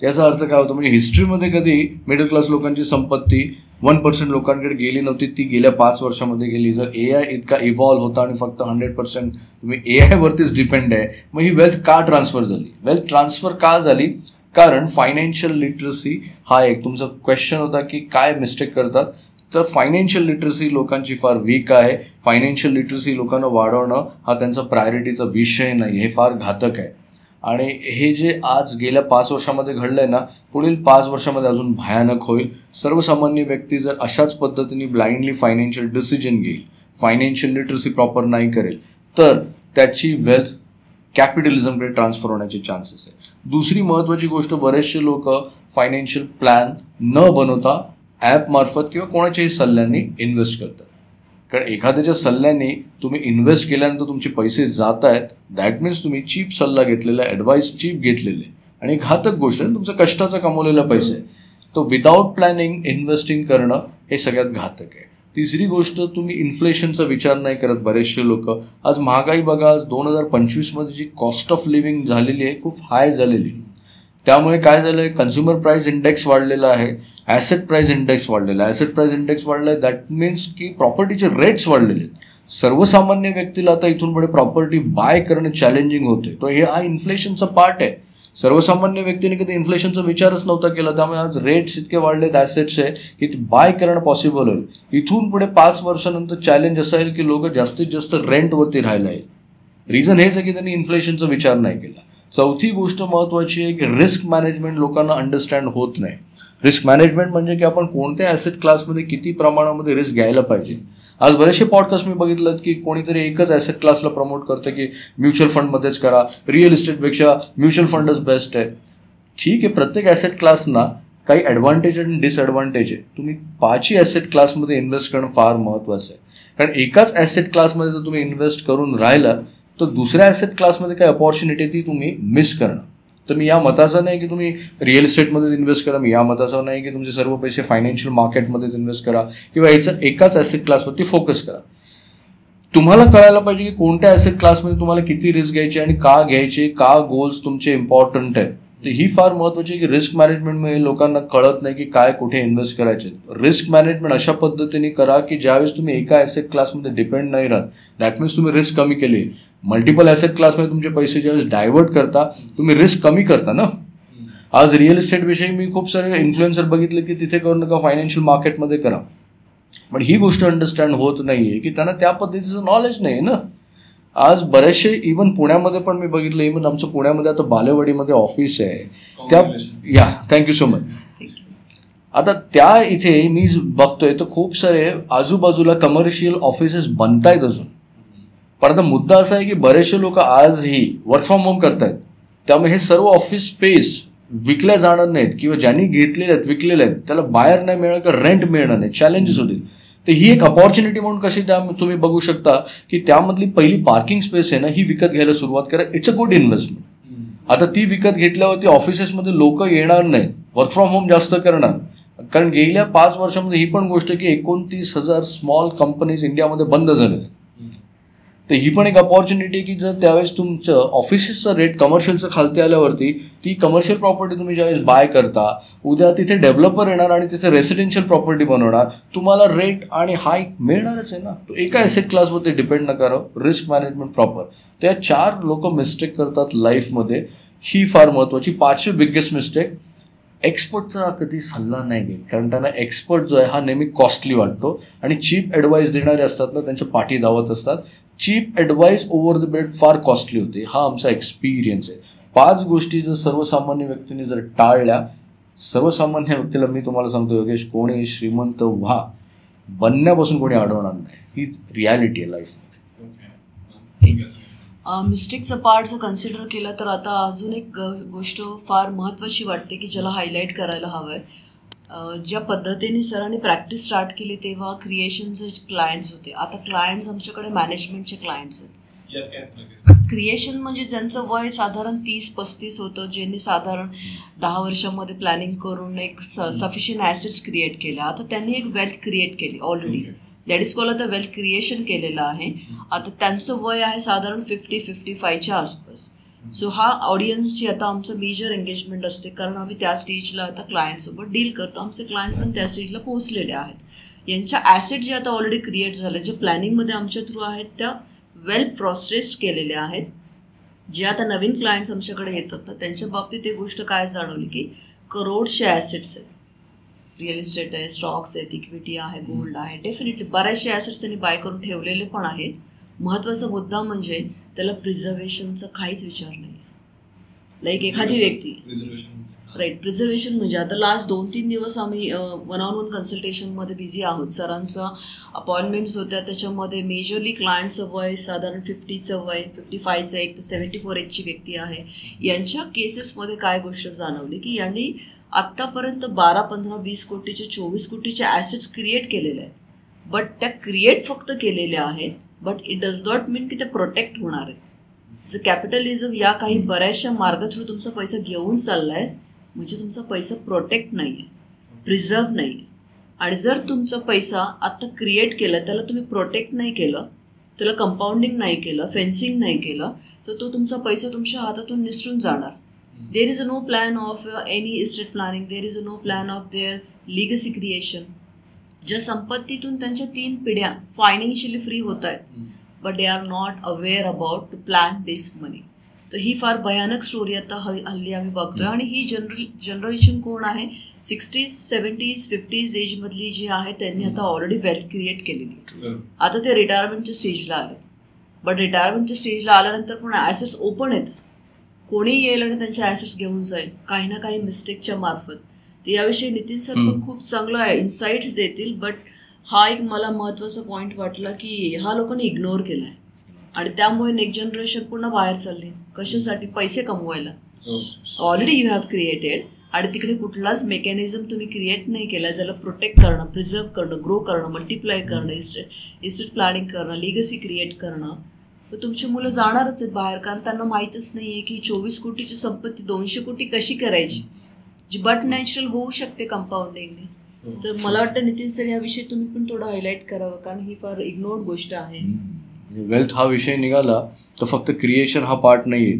याचा अर्थ काय होतो, म्हणजे हिस्ट्रीमध्ये कधी मिडल क्लास लोकांची संपत्ती 1% लोकांकडे गेली नव्हती, ती गेल्या 5 वर्षामध्ये गेली. जर AI इतका इव्हॉल्व होता आणि फक्त 100% तुम्ही AI वरतीच डिपेंड आहे, मग ही वेल्थ का ट्रान्सफर झाली? वेल्थ ट्रान्सफर का झाली? कारण फायनान्शियल लिटरसी हा एक तुमचा क्वेश्चन होता की काय मिस्टेक करतात, तर फायनान्शियल लिटरसी लोकांची फार वीक आहे. फायनान्शियल लिटरसी लोकांना वाढवणं हा त्यांचा प्रायोरिटीचा विषय नाही, हे फार घातक आहे. आणि हे जे आज गेल्या 5 वर्षामध्ये घडलं आहे ना, पुढील 5 वर्षामध्ये अजून भयानक होईल. सर्वसामान्य व्यक्ती जर अशाच पद्धतीने ब्लाइंडली फायनान्शियल डिसिजन घेईल, फायनान्शियल लिटरसी प्रॉपर नाही करेल, तर त्याची वेल्थ कॅपिटलिझमकडे ट्रान्सफर होण्याचे चान्सेस आहे. दुसरी महत्त्वाची गोष्ट, बरेचसे लोक फायनान्शियल प्लॅन न बनवता ॲपमार्फत किंवा कोणाच्याही सल्ल्याने इन्व्हेस्ट करतात. कारण एखाद्याच्या सल्ल्याने तुम्ही इन्व्हेस्ट केल्यानंतर तुमचे पैसे जात आहेत, दॅट मीन्स तुम्ही चीप सल्ला घेतलेला, ॲडवाईस चीप घेतलेले, आणि घातक गोष्ट आहे, तुमचा कष्टाचा कमवलेला पैसे आहे. तो विदाऊट प्लॅनिंग इन्व्हेस्टिंग करणं हे सगळ्यात घातक आहे. तिसरी गोष्ट, तुम्ही इन्फ्लेशनचा विचार नाही करत बरेचसे लोक. आज महागाई बघा, आज 2025मध्ये जी कॉस्ट ऑफ लिव्हिंग झालेली आहे खूप हाय झालेली. त्यामुळे काय झालं आहे, कन्झ्युमर प्राईस इंडेक्स वाढलेला आहे, ॲसेट प्राईस इंडेक्स वाढलेला आहे. ॲसेट प्राईस इंडेक्स वाढला आहे, दॅट मीन्स की प्रॉपर्टीचे रेट्स वाढलेले आहेत. सर्वसामान्य व्यक्तीला आता इथून पुढे प्रॉपर्टी बाय करणं चॅलेंजिंग होते. तो हा इन्फ्लेशनचा पार्ट आहे. सर्वसामान्य व्यक्तीने कधी इन्फ्लेशनचा विचारच नव्हता केला, त्यामुळे आज रेट्स इतके वाढलेत ॲसेट्सचे की ते बाय करणं पॉसिबल होईल. इथून पुढे 5 वर्षानंतर चॅलेंज असं येईल की लोक जास्तीत जास्त रेंटवरती राहायला येईल. रिझन हेच आहे की त्यांनी इन्फ्लेशनचा विचार नाही केला. चौथी गोष्ट महत्त्वाची आहे की रिस्क मॅनेजमेंट लोकांना अंडरस्टँड होत नाही. रिस्क मॅनेजमेंट म्हणजे की आपण कोणत्या ॲसेट क्लासमध्ये किती प्रमाणामध्ये रिस्क घ्यायला पाहिजे. आज बरेचसे पॉडकास्ट मी बघितलं की कोणीतरी एकच ॲसेट क्लासला प्रमोट करतं की म्युच्युअल फंडमध्येच करा, रिअल इस्टेटपेक्षा म्युच्युअल फंडच बेस्ट आहे. ठीक आहे, प्रत्येक ॲसेट क्लासना काही ॲडव्हान्टेज आणि डिसॲडव्हान्टेज आहे. तुम्ही 5ही ॲसेट क्लासमध्ये इन्व्हेस्ट करणं फार महत्त्वाचं आहे. कारण एकाच ॲसेट क्लासमध्ये जर तुम्ही इन्व्हेस्ट करून राहिला तर दुसऱ्या ॲसेट क्लासमध्ये काही अपॉर्च्युनिटी ती तुम्ही मिस करणं. तर मी या मताचा नाही की तुम्ही रिअल इस्टेटमध्येच इन्व्हेस्ट करा, मी या मताचा नाही की तुमचे सर्व पैसे फायनान्शियल मार्केटमध्येच इन्व्हेस्ट करा किंवा एकाच ॲसेट क्लासवरती फोकस करा. तुम्हाला कळायला पाहिजे की कोणत्या ॲसेट क्लासमध्ये तुम्हाला किती रिस्क घ्यायची आणि का घ्यायचे, का गोल्स तुमचे इम्पॉर्टंट आहेत. तर ही फार महत्त्वाची आहे की रिस्क मॅनेजमेंटमध्ये लोकांना कळत नाही की काय कुठे इन्व्हेस्ट करायचे. रिस्क मॅनेजमेंट अशा पद्धतीने करा की ज्यावेळेस तुम्ही एका ॲसेट क्लासमध्ये डिपेंड नाही राहत, दॅट मीन्स तुम्ही रिस्क कमी केली. मल्टिपल ॲसेट क्लासमध्ये तुमचे पैसे ज्यावेळेस डायव्हर्ट करता तुम्ही रिस्क कमी करता ना. आज रिअल इस्टेटविषयी मी खूप सारे इन्फ्लुएन्सर बघितले की तिथे करू नका, फायनान्शियल मार्केटमध्ये करा. पण ही गोष्ट अंडरस्टँड होत नाही आहे की त्यांना त्या पद्धतीचं नॉलेज नाही आहे ना. आज बरेचसे इव्हन पुण्यामध्ये पण मी बघितलं, इव्हन आमचं पुण्यामध्ये आता बालेवाडीमध्ये ऑफिस आहे त्या, या थँक्यू सो मच. आता त्या इथे मी बघतोय तर खूप सारे आजूबाजूला कमर्शियल ऑफिसेस बनतायत अजून. पण आता मुद्दा असा आहे की बरेचसे लोक आजही वर्क फ्रॉम होम करतायत, त्यामुळे हे सर्व ऑफिस स्पेस विकल्या जाणार नाहीत किंवा ज्यांनी घेतलेले आहेत विकलेले आहेत त्याला बाहेर नाही मिळणार किंवा रेंट मिळणार नाही, चॅलेंजेस होतील. तर ही एक अपॉर्च्युनिटी म्हणून कशी तुम्ही बघू शकता की त्यामधली पहिली पार्किंग स्पेस आहे ना ही विकत घ्यायला सुरुवात करा. It's a good investment. आता ती विकत घेतल्यावरती ऑफिसेसमध्ये लोक येणार नाहीत, वर्क फ्रॉम होम जास्त करणार. कारण गेल्या 5 वर्षामध्ये ही पण गोष्ट की 29,000 स्मॉल कंपनीज इंडियामध्ये बंद झाले. तर ही पण एक अपॉर्च्युनिटी की जर त्यावेळेस तुमचं ऑफिसेसचं रेट कमर्शियलचं खालती आल्यावरती ती कमर्शियल प्रॉपर्टी तुम्ही ज्यावेळेस बाय करता, उद्या तिथे डेव्हलपर येणार आणि तिथे रेसिडेन्शियल प्रॉपर्टी बनवणार, तुम्हाला रेट आणि हाईक मिळणारच आहे ना. एका ॲसेट क्लासवरती डिपेंड न करा, रिस्क मॅनेजमेंट प्रॉपर. त्या 4 लोक मिस्टेक करतात लाईफमध्ये, ही फार महत्त्वाची. 5वी बिगेस्ट मिस्टेक, एक्सपर्टचा कधी सल्ला नाही घेत. कारण त्यांना एक्सपर्ट जो आहे हा नेहमी कॉस्टली वाटतो आणि चीप ॲडवाईस देणारे असतात ना त्यांच्या पाठी धावत असतात. Cheap advice over the bed far costly होते, हा आमचा एक्सपिरियन्स आहे. 5 गोष्टी जर सर्वसामान्य व्यक्तीने जर टाळल्या, सर्वसामान्य व्यक्तीला मी तुम्हाला सांगतो योगेश, कोणी श्रीमंत व्हा बनण्यापासून कोणी अडवणार नाही, ही रियालिटी आहे लाईफमध्ये. मिस्टेकचं पार्ट जर कन्सिडर केलं तर आता अजून एक गोष्ट फार महत्त्वाची वाटते की ज्याला हायलाईट करायला हवं आहे. ज्या पद्धतीने सरांनी प्रॅक्टिस स्टार्ट केली तेव्हा क्रिएशनचे क्लायंट्स होते, आता क्लायंट्स आमच्याकडे मॅनेजमेंटचे क्लायंट्स आहेत. क्रिएशन म्हणजे ज्यांचं वय साधारण 30-35 होतं, ज्यांनी साधारण 10 वर्षामध्ये प्लॅनिंग करून एक सफिशियंट ॲसेट्स क्रिएट केल्या. आता त्यांनी एक वेल्थ क्रिएट केली ऑलरेडी, दॅट इज कॉल आता वेल्थ क्रिएशन केलेलं आहे. आता त्यांचं वय आहे साधारण 50-55च्या आसपास. सो हा ऑडियन्सची आता आमचं मेजर एंगेजमेंट असते, कारण आम्ही त्या स्टेजला आता क्लायंटसोबत डील करतो. आमचे क्लायंट पण त्या स्टेजला पोहोचलेले आहेत. यांच्या ॲसेट जे आता ऑलरेडी क्रिएट झाले, जे प्लॅनिंगमध्ये आमच्या थ्रू आहेत त्या वेल प्रोसेस केलेल्या आहेत. जे आता नवीन क्लायंट्स आमच्याकडे येतात ना त्यांच्या बाबतीत एक गोष्ट काय जाणवली की करोडचे ॲसेट्स आहेत. रिअल इस्टेट आहे, स्टॉक्स आहेत, इक्विटी आहे, गोल्ड आहे, डेफिनेटली बऱ्याचशे ॲसेट्स त्यांनी बाय करून ठेवलेले पण आहेत. महत्त्वाचा मुद्दा म्हणजे त्याला प्रिझर्वेशनचा काहीच विचार नाही. लाईक एखादी व्यक्ती राईट, प्रिझर्वेशन म्हणजे आता लास्ट 2-3 दिवस आम्ही 1-on-1 कन्सल्टेशनमध्ये बिझी आहोत. सरांचं अपॉइंटमेंट्स होत्या, त्याच्यामध्ये मेजरली क्लायंटचं वय साधारण 50चं वय, 55चं, एक तर 74 एजची व्यक्ती आहे. यांच्या केसेसमध्ये काय गोष्ट जाणवली की यांनी आत्तापर्यंत 12, 15, 20 कोटीचे 24 कोटीचे ॲसेट्स क्रिएट केलेले आहेत. बट त्या क्रिएट फक्त केलेल्या आहेत, बट इट डज नॉट मीन की त्या प्रोटेक्ट होणार आहेत. जर कॅपिटलिझम या काही बऱ्याचशा मार्ग थ्रू तुमचा पैसा घेऊन चालला आहे म्हणजे तुमचा पैसा प्रोटेक्ट नाही आहे, प्रिझर्व नाही आहे. आणि जर तुमचा पैसा आत्ता क्रिएट केला, त्याला तुम्ही प्रोटेक्ट नाही केलं, त्याला कंपाऊंडिंग नाही केलं, फेन्सिंग नाही केलं, तर तो तुमचा पैसा तुमच्या हातातून निसटून जाणार. There is no plan of any estate planning. There is no plan of their legacy creation. ज्या संपत्तीतून त्यांच्या 3 पिढ्या फायनान्शियली फ्री होत आहेत, but they are not aware about to plan this money. तर ही फार भयानक स्टोरी आता हल्ली आम्ही बघतोय. आणि ही जनरेशन कोण आहे, 60s, 70s, 50s एजमधली जी आहे त्यांनी आता ऑलरेडी वेल्थ क्रिएट केलेली. आता ते रिटायरमेंटच्या स्टेजला आले, बट रिटायरमेंटच्या स्टेजला आल्यानंतर पण ॲसेट्स ओपन आहेत. कोणी येईल आणि त्यांचे ॲसेट्स घेऊन जाईल काही ना काही मिस्टेकच्या मार्फत. तर याविषयी नितीन सर पण खूप चांगलं आहे, इन्साईट्स देतील. बट हा एक मला महत्त्वाचा पॉईंट वाटला की हा लोकांनी इग्नोर केला आहे आणि त्यामुळे नेक्स्ट जनरेशन पूर्ण बाहेर चालली. कशासाठी? पैसे कमवायला. ऑलरेडी यू हॅव क्रिएटेड आणि तिकडे कुठलाच मेकॅनिझम तुम्ही क्रिएट नाही केला ज्याला प्रोटेक्ट करणं, प्रिझर्व करणं, ग्रो करणं, मल्टिप्लाय करणं, इस्टेट प्लॅनिंग करणं, लिगसी क्रिएट करणं. तर तुमची मुलं जाणारच आहेत बाहेर, कारण त्यांना माहीतच नाही आहे की 24 कोटीची संपत्ती 200 कोटी कशी करायची, जी बट नॅचरल होऊ शकते कंपाऊंडिंगने. तर मला वाटतं नितीन सर याविषयी तुम्ही पण थोडं हायलाईट करावं, कारण ही फार इग्नोर्ड गोष्ट आहे. वेल्थ हा विषय निघाला तर फक्त क्रिएशन हा पार्ट नाही आहे,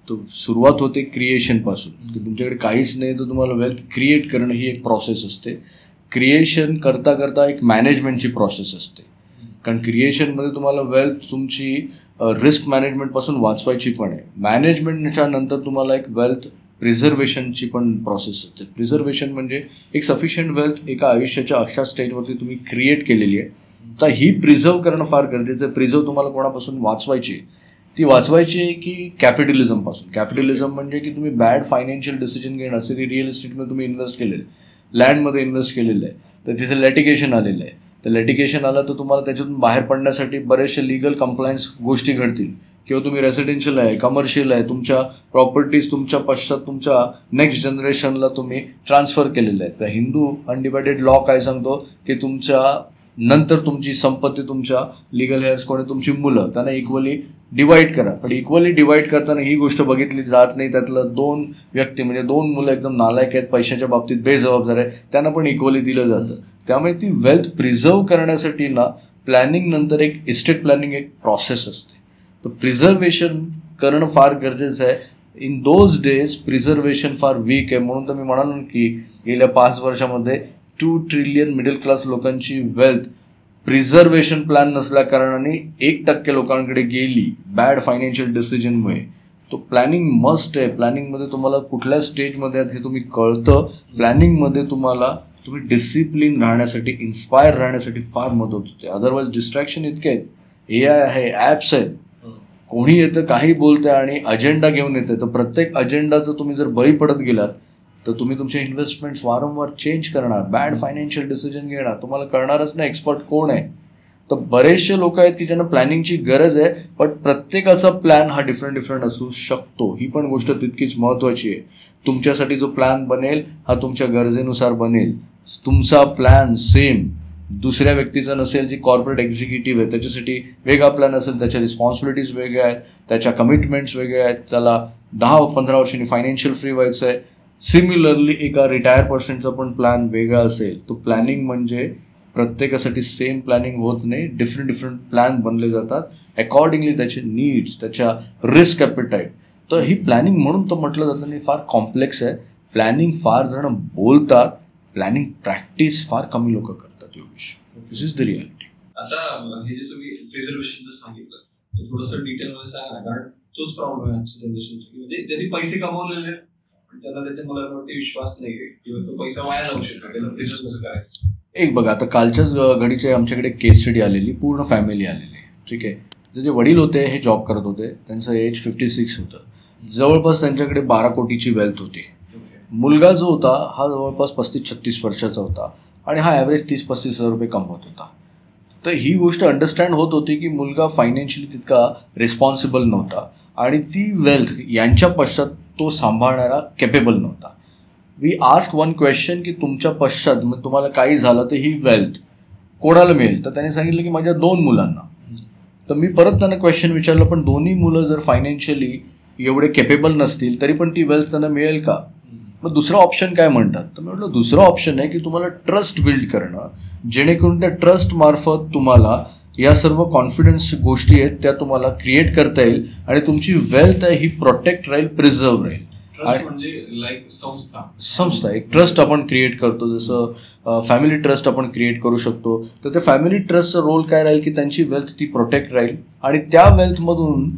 तो सुरुवात होते क्रिएशनपासून. तुमच्याकडे काहीच नाही तर तुम्हाला वेल्थ क्रिएट करणं ही एक प्रोसेस असते. क्रिएशन करता करता एक मॅनेजमेंटची प्रोसेस असते, कारण क्रिएशनमध्ये तुम्हाला वेल्थ तुमची रिस्क मॅनेजमेंटपासून वाचवायची पण आहे. मॅनेजमेंटच्या नंतर तुम्हाला एक वेल्थ प्रिझर्वेशनची पण प्रोसेस असते. प्रिझर्वेशन म्हणजे एक सफिशियंट वेल्थ एका आयुष्याच्या अशा स्टेजवरती तुम्ही क्रिएट केलेली आहे, तर ही प्रिझर्व करणं फार गरजेचं आहे. प्रिझर्व तुम्हाला कोणापासून वाचवायची, ती वाचवायची आहे की कॅपिटलिझमपासून. कॅपिटलिझम म्हणजे की तुम्ही बॅड फायनान्शियल डिसिजन घेणं, असे रिअल इस्टेटमध्ये तुम्ही इन्व्हेस्ट केलेले, लँडमध्ये इन्व्हेस्ट केलेलं आहे, तर तिथे लिटिगेशन आलेलं आहे. तर लिटिगेशन आलं तर तुम्हाला त्याच्यातून बाहेर पडण्यासाठी बरेचसे लिगल कंप्लायन्स गोष्टी घडतील. किंवा तुम्ही रेसिडेन्शियल आहे, कमर्शियल आहे, तुमच्या प्रॉपर्टीज तुमच्या पश्चात तुमच्या नेक्स्ट जनरेशनला तुम्ही ट्रान्सफर केलेलं आहे. तर हिंदू अनडिवायडेड लॉ काय सांगतो की तुमच्या नंतर तुमची संपत्ती तुमच्या लिगल हेअर्स कोणी तुमची मुलं त्यांना इक्वली डिवाईड करा. पण इक्वली डिवाईड करताना ही गोष्ट बघितली जात नाही, त्यातलं 2 व्यक्ती म्हणजे 2 मुलं एकदम नालायक आहेत, पैशाच्या बाबतीत बेजबाबदार आहे, त्यांना पण इक्वली दिलं जातं. त्यामुळे ती वेल्थ प्रिझर्व करण्यासाठी ना प्लॅनिंग नंतर एक इस्टेट प्लॅनिंग एक प्रोसेस असते. तर प्रिझर्वेशन करणं फार गरजेचं आहे. इन दोज डेज प्रिझर्वेशन फार वीक आहे. म्हणून तर मी म्हणालो की गेल्या 5 वर्षामध्ये 2 ट्रिलियन मिडल क्लास लोकांची वेल्थ प्रिझर्वेशन प्लॅन नसल्या कारणाने 1% लोकांकडे गेली बॅड फायनान्शियल डिसिजनमुळे. तो प्लॅनिंग मस्ट आहे. प्लॅनिंगमध्ये तुम्हाला कुठल्या स्टेजमध्ये आहेत हे तुम्ही कळतं. प्लॅनिंगमध्ये तुम्ही डिसिप्लिन राहण्यासाठी, इन्स्पायर राहण्यासाठी फार मदत होते. अदरवाईज डिस्ट्रॅक्शन इतके आहेत, AI आहे, ॲप्स आहेत, कोणी येतं काही बोलतं आणि अजेंडा घेऊन येतं. तर प्रत्येक अजेंडाचं तुम्ही जर बळी पडत गेलात तर तुम्ही तुमच्या इन्व्हेस्टमेंट्स वारंवार चेंज करणार, बॅड फायनान्शियल डिसिजन घेणार, तुम्हाला कळणारच नाही एक्सपर्ट कोण आहे. तर बरेचसे लोक आहेत की ज्यांना प्लॅनिंगची गरज आहे, पण प्रत्येकाचा प्लॅन हा डिफरंट असू शकतो. ही पण गोष्ट तितकीच महत्त्वाची आहे. तुमच्यासाठी जो प्लॅन बनेल हा तुमच्या गरजेनुसार बनेल. तुमचा प्लॅन सेम दुसऱ्या व्यक्तीचा नसेल, जी कॉर्पोरेट एक्झिक्युटिव्ह आहे त्याच्यासाठी वेगळा प्लॅन असेल, त्याच्या रिस्पॉन्सिबिलिटीज वेगळ्या आहेत, त्याच्या कमिटमेंट्स वेगळ्या आहेत, त्याला 10-15 वर्षांनी फायनान्शियल फ्री व्हायचं आहे. सिमिलरली एका रिटायर पर्सनचा पण प्लॅन वेगळा असेल. तो प्लॅनिंग म्हणजे प्रत्येकासाठी सेम प्लॅनिंग होत नाही, डिफरंट प्लॅन बनले जातात अकॉर्डिंगली त्याचे नीड्स, त्याच्या रिस्क ॲपेटाईट. तर ही प्लॅनिंग म्हणून तर म्हटलं जातं नाही फार कॉम्प्लेक्स आहे. प्लॅनिंग फार जण बोलतात, प्लॅनिंग प्रॅक्टिस फार कमी लोक करतात. दिस इज द रियालिटी. आता हे जे तुम्ही प्रिझर्वेशनचं सांगितलं ते थोडंसं डिटेलमध्ये सांगा, कारण तोच प्रॉब्लेम आहे आजच्या जनरेशनचा, म्हणजे ज्यांनी पैसे कमवलेले आहेत पण त्यांना त्याच्या मुलांवरती विश्वास नाही आहे किंवा तो पैसा वाया जाऊ शकतो, त्याला प्रिझर्व कसं करायचं. एक बघा, आता कालच्याच घडीचे आमच्याकडे केस स्टडी आलेली, पूर्ण फॅमिली आलेली. ठीक आहे, जे वडील होते हे जॉब करत होते, त्यांचं एज 56 होतं, जवळपास त्यांच्याकडे 12 कोटीची वेल्थ होती. मुलगा जो होता हा जवळपास 35-36 वर्षाचा होता आणि हा ॲव्हरेज 30-35 हजार रुपये कमवत होता. तर ही गोष्ट अंडरस्टँड होत होती की मुलगा फायनान्शियली तितका रिस्पॉन्सिबल नव्हता आणि ती वेल्थ यांच्या पश्चात तो सांभाळणारा कॅपेबल नव्हता. वी आस्क वन क्वेश्चन की तुमच्या पश्चात मग तुम्हाला काही झालं तर ही वेल्थ कोणाला मिळेल. तर त्याने सांगितलं की माझ्या 2 मुलांना. तर मी परत त्यांना क्वेश्चन विचारलं, पण दोन्ही मुलं जर फायनान्शियली एवढे कॅपेबल नसतील तरी पण ती वेल्थ त्यांना मिळेल का. मग दुसरा ऑप्शन काय म्हणतात, तर मी म्हटलं दुसरा ऑप्शन आहे की तुम्हाला ट्रस्ट बिल्ड करणं, जेणेकरून त्या ट्रस्ट मार्फत तुम्हाला या सर्व कॉन्फिडन्स गोष्टी आहेत त्या तुम्हाला क्रिएट करता येईल आणि तुमची वेल्थ आहे ही प्रोटेक्ट राहील, प्रिझर्व राहील. म्हणजे लाईक संस्था एक ट्रस्ट आपण क्रिएट करतो, जसं फॅमिली ट्रस्ट आपण क्रिएट करू शकतो. तर त्या फॅमिली ट्रस्टचा रोल काय राहील की त्यांची वेल्थ ती प्रोटेक्ट राहील आणि त्या वेल्थमधून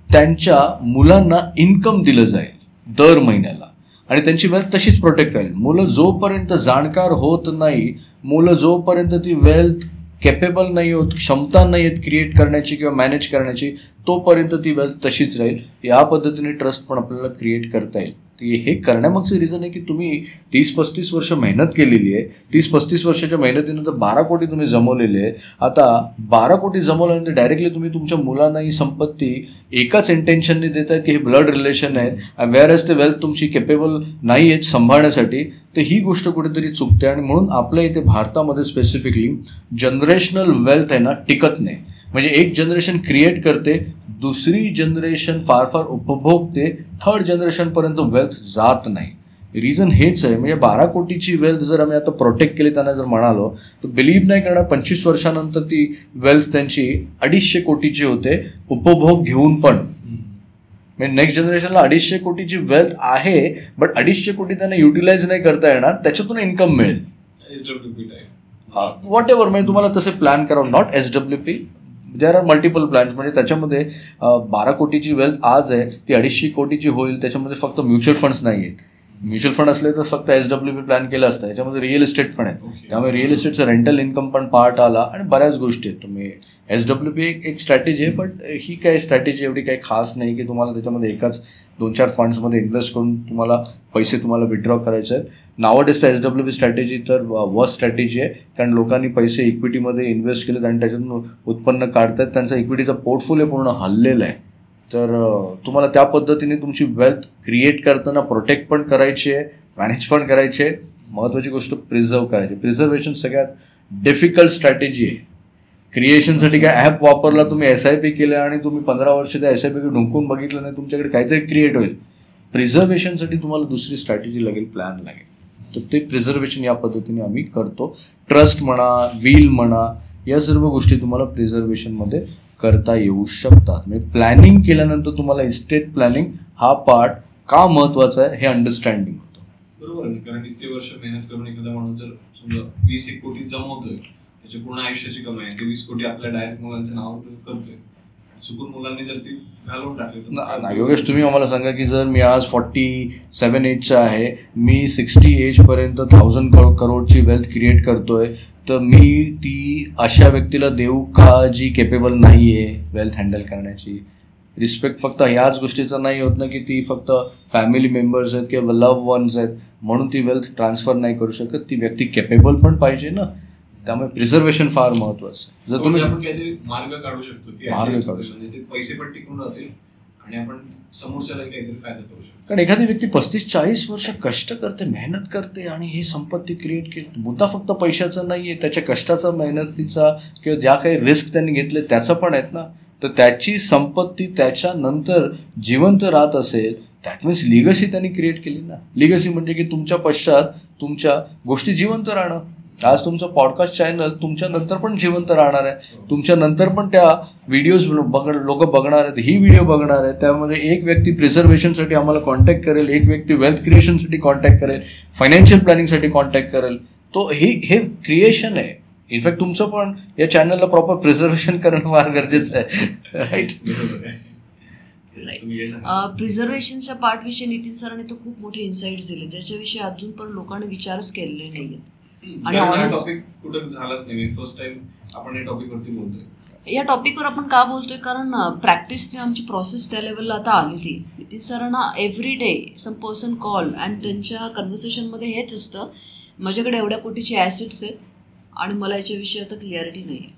त्यांच्या मुलांना इन्कम दिलं जाईल दर महिन्याला आणि त्यांची वेल्थ तशीच प्रोटेक्ट राहील. मुलं जोपर्यंत जाणकार होत नाही, मुलं जोपर्यंत ती वेल्थ कॅपेबल नाही होत, क्षमता नाही आहेत क्रिएट करण्याची किंवा मॅनेज करण्याची, तोपर्यंत ती वेल्थ तशीच राहील. या पद्धतीने ट्रस्ट पण आपल्याला क्रिएट करता येईल. हे करण्यामागचं रिझन आहे की तुम्ही 30-35 वर्ष मेहनत केलेली आहे. 30-35 वर्षाच्या मेहनतीनंतर 12 कोटी तुम्ही जमवलेले आहे. आता 12 कोटी जमवल्यानंतर डायरेक्टली तुम्ही तुमच्या मुलांना ही संपत्ती एकाच इंटेन्शनने देत आहेत की हे ब्लड रिलेशन आहेत, वेअर एज ते वेल्थ तुमची कॅपेबल नाही आहेत सांभाळण्यासाठी. तर ही गोष्ट कुठेतरी चुकते आणि म्हणून आपल्या इथे भारतामध्ये स्पेसिफिकली जनरेशनल वेल्थ आहे ना टिकत नाही. म्हणजे एक जनरेशन क्रिएट करते, दुसरी जनरेशन फार उपभोगते, थर्ड जनरेशनपर्यंत वेल्थ जात नाही. रिझन हेच आहे. म्हणजे 12 कोटीची वेल्थ जर आम्ही आता प्रोटेक्ट केली त्यांना जर म्हणालो तर बिलीव्ह नाही करणार 25 वर्षानंतर ती वेल्थ त्यांची 250 कोटीची होते उपभोग घेऊन पण. म्हणजे नेक्स्ट जनरेशनला 250 कोटीची वेल्थ आहे बट 250 कोटी त्यांना युटिलाइज नाही करता येणार, त्याच्यातून इन्कम मिळेल. व्हॉट एव्हर, म्हणजे तुम्हाला तसे प्लॅन करावं, not SWP, there are multiple plans. म्हणजे त्याच्यामध्ये 12 कोटीची वेल्थ आज आहे ती 250 कोटीची होईल, त्याच्यामध्ये फक्त म्युच्युअल फंड्स नाही आहेत, म्युच्युअल फंड असले तर फक्त SWP प्लॅन केलं असतं. याच्यामध्ये रिअल इस्टेट पण आहे, त्यामुळे रिअल इस्टेटचं रेंटल इन्कम पण पार्ट आला आणि बऱ्याच गोष्टी आहेत. तुम्ही SWP एक स्ट्रॅटेजी आहे, बट ही काही स्ट्रॅटेजी एवढी काही खास नाही की तुम्हाला त्याच्यामध्ये एकाच 2-4 फंड्समध्ये इन्व्हेस्ट करून तुम्हाला पैसे विड्रॉ करायचे आहेत. नावडेज SWP स्ट्रॅटेजी तर वर्स्ट स्ट्रॅटेजी आहे, कारण लोकांनी पैसे इक्विटीमध्ये इन्व्हेस्ट केलेत आणि त्याच्यातून उत्पन्न काढतात, त्यांचा इक्विटीचा पोर्टफोलिओ पूर्ण हललेला आहे. तर तुम्हाला त्या पद्धतीने तुमची वेल्थ क्रिएट करताना प्रोटेक्ट पण करायची आहे, मॅनेज पण करायची आहे. महत्त्वाची गोष्ट प्रिझर्व करायची. प्रिझर्वेशन सगळ्यात डिफिकल्ट स्ट्रॅटेजी आहे. क्रिएशनसाठी काय ॲप वापरला तुम्ही, SIP केलं आणि तुम्ही 15 वर्ष त्या SIP ढुंकून बघितलं नाही, तुमच्याकडे काहीतरी क्रिएट होईल. प्रिझर्वेशनसाठी तुम्हाला दुसरी स्ट्रॅटेजी लागेल, प्लॅन लागेल. तर ते प्रिझर्वेशन या पद्धतीने आम्ही करतो. ट्रस्ट म्हणा, व्हील म्हणा, या सर्व गोष्टी तुम्हाला प्रिझर्वेशनमध्ये करता येऊ शकतात. म्हणजे प्लॅनिंग केल्यानंतर तुम्हाला इस्टेट प्लॅनिंग हा पार्ट का महत्त्वाचा आहे हे अंडरस्टँडिंग होतं. बरोबर आहे, कारण इतके वर्ष मेहनत करून एखादा माणूस जर समजा 20 कोटी जमवतोय, त्याची पूर्ण आयुष्याची कमाई आहे, 20 कोटी आपल्या डायरेक्ट मुलांच्या नावावर करतोय, चुकून मुलांनी जर ती घालवून टाकली. योगेश, तुम्ही आम्हाला सांगा की जर मी आज 47 एजचा आहे, मी 60 एजपर्यंत 1000 करोडची वेल्थ क्रिएट करतोय, तर मी ती अशा व्यक्तीला देऊ का जी केपेबल नाही आहे वेल्थ हँडल करण्याची. रिस्पेक्ट फक्त ह्याच गोष्टीचा नाही होत ना की ती फक्त फॅमिली मेंबर्स आहेत किंवा लव्ह वन्स आहेत म्हणून ती वेल्थ ट्रान्सफर नाही करू शकत. ती व्यक्ती केपेबल पण पाहिजे ना. त्यामुळे प्रिझर्वेशन फार महत्वाचं आहे. जर तुम्ही आपण काहीतरी मार्ग काढू शकतो की म्हणजे ते पैसे पण टिकून राहतील आणि आपण समोरच्याला काहीतरी फायदा करू शकतो. कारण एखादी व्यक्ती 35-40 वर्ष कष्ट करते, मेहनत करते आणि ही संपत्ती क्रिएट केली. मुद्दा फक्त पैशाचा नाही आहे, त्याच्या कष्टाचा, मेहनतीचा किंवा ज्या काही रिस्क त्यांनी घेतले त्याचा पण आहेत ना. तर त्याची संपत्ती त्याच्यानंतर जिवंत राहत असेल, दॅट मीन्स लिगसी त्यांनी क्रिएट केली ना. लिगसी म्हणजे की तुमच्या पश्चात तुमच्या गोष्टी जिवंत राहणं. आज तुमचं पॉडकास्ट चॅनल तुमच्या नंतर पण जिवंत राहणार आहे. तुमच्या नंतर पण त्या व्हिडिओज लोक बघणार आहेत, ही व्हिडिओ बघणार आहे. त्यामध्ये एक व्यक्ती प्रिझर्वेशनसाठी आम्हाला कॉन्टॅक्ट करेल, एक व्यक्ती वेल्थ क्रिएशनसाठी कॉन्टॅक्ट करेल, फायनान्शियल प्लॅनिंगसाठी कॉन्टॅक्ट करेल. तो हे क्रिएशन आहे. इनफॅक्ट तुमचं पण या चॅनलला प्रॉपर प्रिझर्वेशन करणं फार गरजेचं आहे. राईट. प्रिझर्वेशनच्या पार्टविषयी नितीन सरांनी तर खूप मोठे इन्साइट्स दिले, ज्याच्याविषयी अजून पण लोकांनी विचारच केलेले नाहीये. आणि टॉपिक कुठं झालाच नाही. फर्स्ट टाइम आपण या टॉपिकवरती बोलतोय. या टॉपिकवर आपण का बोलतोय, कारण प्रॅक्टिसने आमची प्रोसेस त्या लेवलला आता आलेली आहे. नितीन सरांना every day some person call आणि त्यांच्या कन्व्हर्सेशनमध्ये हेच असतं, माझ्याकडे एवढ्या कोटीचे ॲसेट्स आहेत आणि मला याच्याविषयी आता क्लिअरिटी नाही आहे.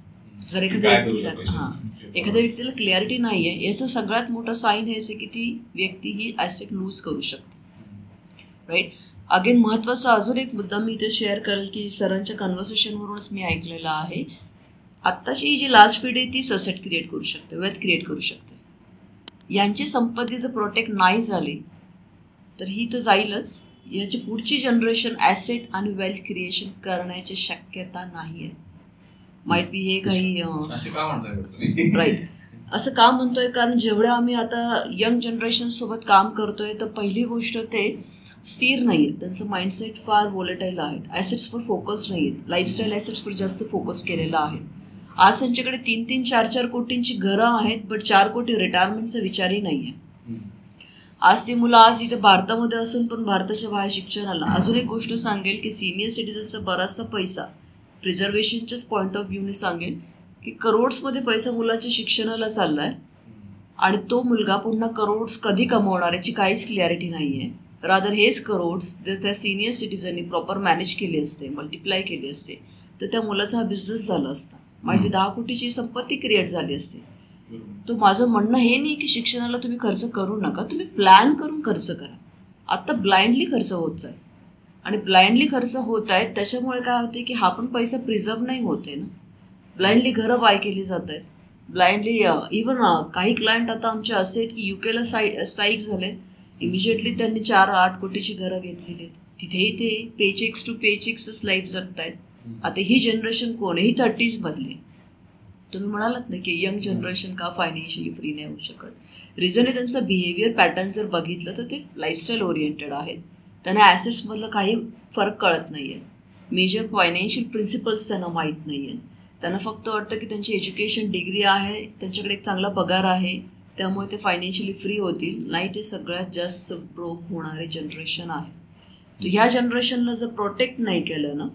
जर एखाद्या व्यक्तीला क्लिअरिटी नाही आहे, याचं सगळ्यात मोठं साईन हेच आहे की ती व्यक्ती ही ॲसेट लूज करू शकते. राईट. अगेन महत्त्वाचा अजून एक मुद्दा मी इथे शेअर करेल की सरांच्या कन्व्हर्सेशनवरूनच मी ऐकलेलं आहे, आत्ताची जी लास्ट पिढी आहे तीच असेट क्रिएट करू शकते, वेल्थ क्रिएट करू शकते. यांची संपत्ती जर प्रोटेक्ट नाही झाली तर ही तर जाईलच, याची पुढची जनरेशन ॲसेट आणि वेल्थ क्रिएशन करण्याची शक्यता नाही आहे. माईट बी हे काही राईट. असं का म्हणतोय, कारण जेवढं आम्ही आता यंग जनरेशनसोबत काम करतोय तर पहिली गोष्ट ते स्थिर नाही आहेत, त्यांचं माइंडसेट फार वोलेटाईल आहेत, ॲसेट्सवर फोकस नाही आहेत, लाईफस्टाईल ॲसेट्सवर जास्त फोकस केलेला आहे. आज त्यांच्याकडे 3-3, 4-4 कोटींची घरं आहेत, बट 4 कोटी रिटायरमेंटचा विचारही नाही आहे. आज ती मुलं आज इथे भारतामध्ये असून पण भारताच्या बाहेर शिक्षणाला. अजून एक गोष्ट सांगेल की सिनियर सिटीजनचा बराचसा पैसा प्रिझर्वेशनच्याच पॉईंट ऑफ व्ह्यूने सांगेल की करोड्समध्ये पैसा मुलांच्या शिक्षणाला चालला आहे आणि तो मुलगा पुन्हा करोड्स कधी कमवणार याची काहीच क्लॅरिटी नाही आहे. रादर हेच करोड्स जर त्या सिनियर सिटीजननी प्रॉपर मॅनेज केली असते, मल्टिप्लाय केली असते, तर त्या मुलाचा हा बिझनेस झाला असता. माझी 10 कोटीची संपत्ती क्रिएट झाली असते. तर माझं म्हणणं हे नाही की शिक्षणाला तुम्ही खर्च करू नका, तुम्ही प्लॅन करून खर्च करा. आत्ता ब्लाइंडली खर्च होत आहे आणि ब्लाइंडली खर्च होत आहेत, त्याच्यामुळे काय होते की हा पण पैसा प्रिझर्व नाही होते ना. ब्लाइंडली घरं बाय केली जात आहेत, ब्लाइंडली. इव्हन काही क्लायंट आता आमचे असे आहेत की UK ला स्थायिक झाले, इमिजिएटली त्यांनी 4-8 कोटीची घरं घेतलेली आहेत. तिथेही ते पेचेक्स टू पेचेक्सच लाईफ जगतायत. आता ही जनरेशन कोण आहे, ही 30s मधली. तुम्ही म्हणालात ना की यंग जनरेशन का फायनान्शियली फ्री नाही होऊ शकत. रिझन आहे त्यांचा बिहेवियर पॅटर्न जर बघितलं तर ते लाईफस्टाईल ओरिएंटेड आहेत. त्यांना ॲसेट्समधलं काही फरक कळत नाही आहे, मेजर फायनान्शियल प्रिन्सिपल्स त्यांना माहीत नाही आहेत. त्यांना फक्त वाटतं की त्यांची एज्युकेशन डिग्री आहे, त्यांच्याकडे एक चांगला पगार आहे, त्यामुळे ते फायनान्शियली फ्री होतील. नाही, ते सगळ्यात जास्त ब्रोक होणारे जनरेशन आहे. तर ह्या जनरेशनला जर प्रोटेक्ट नाही केलं ना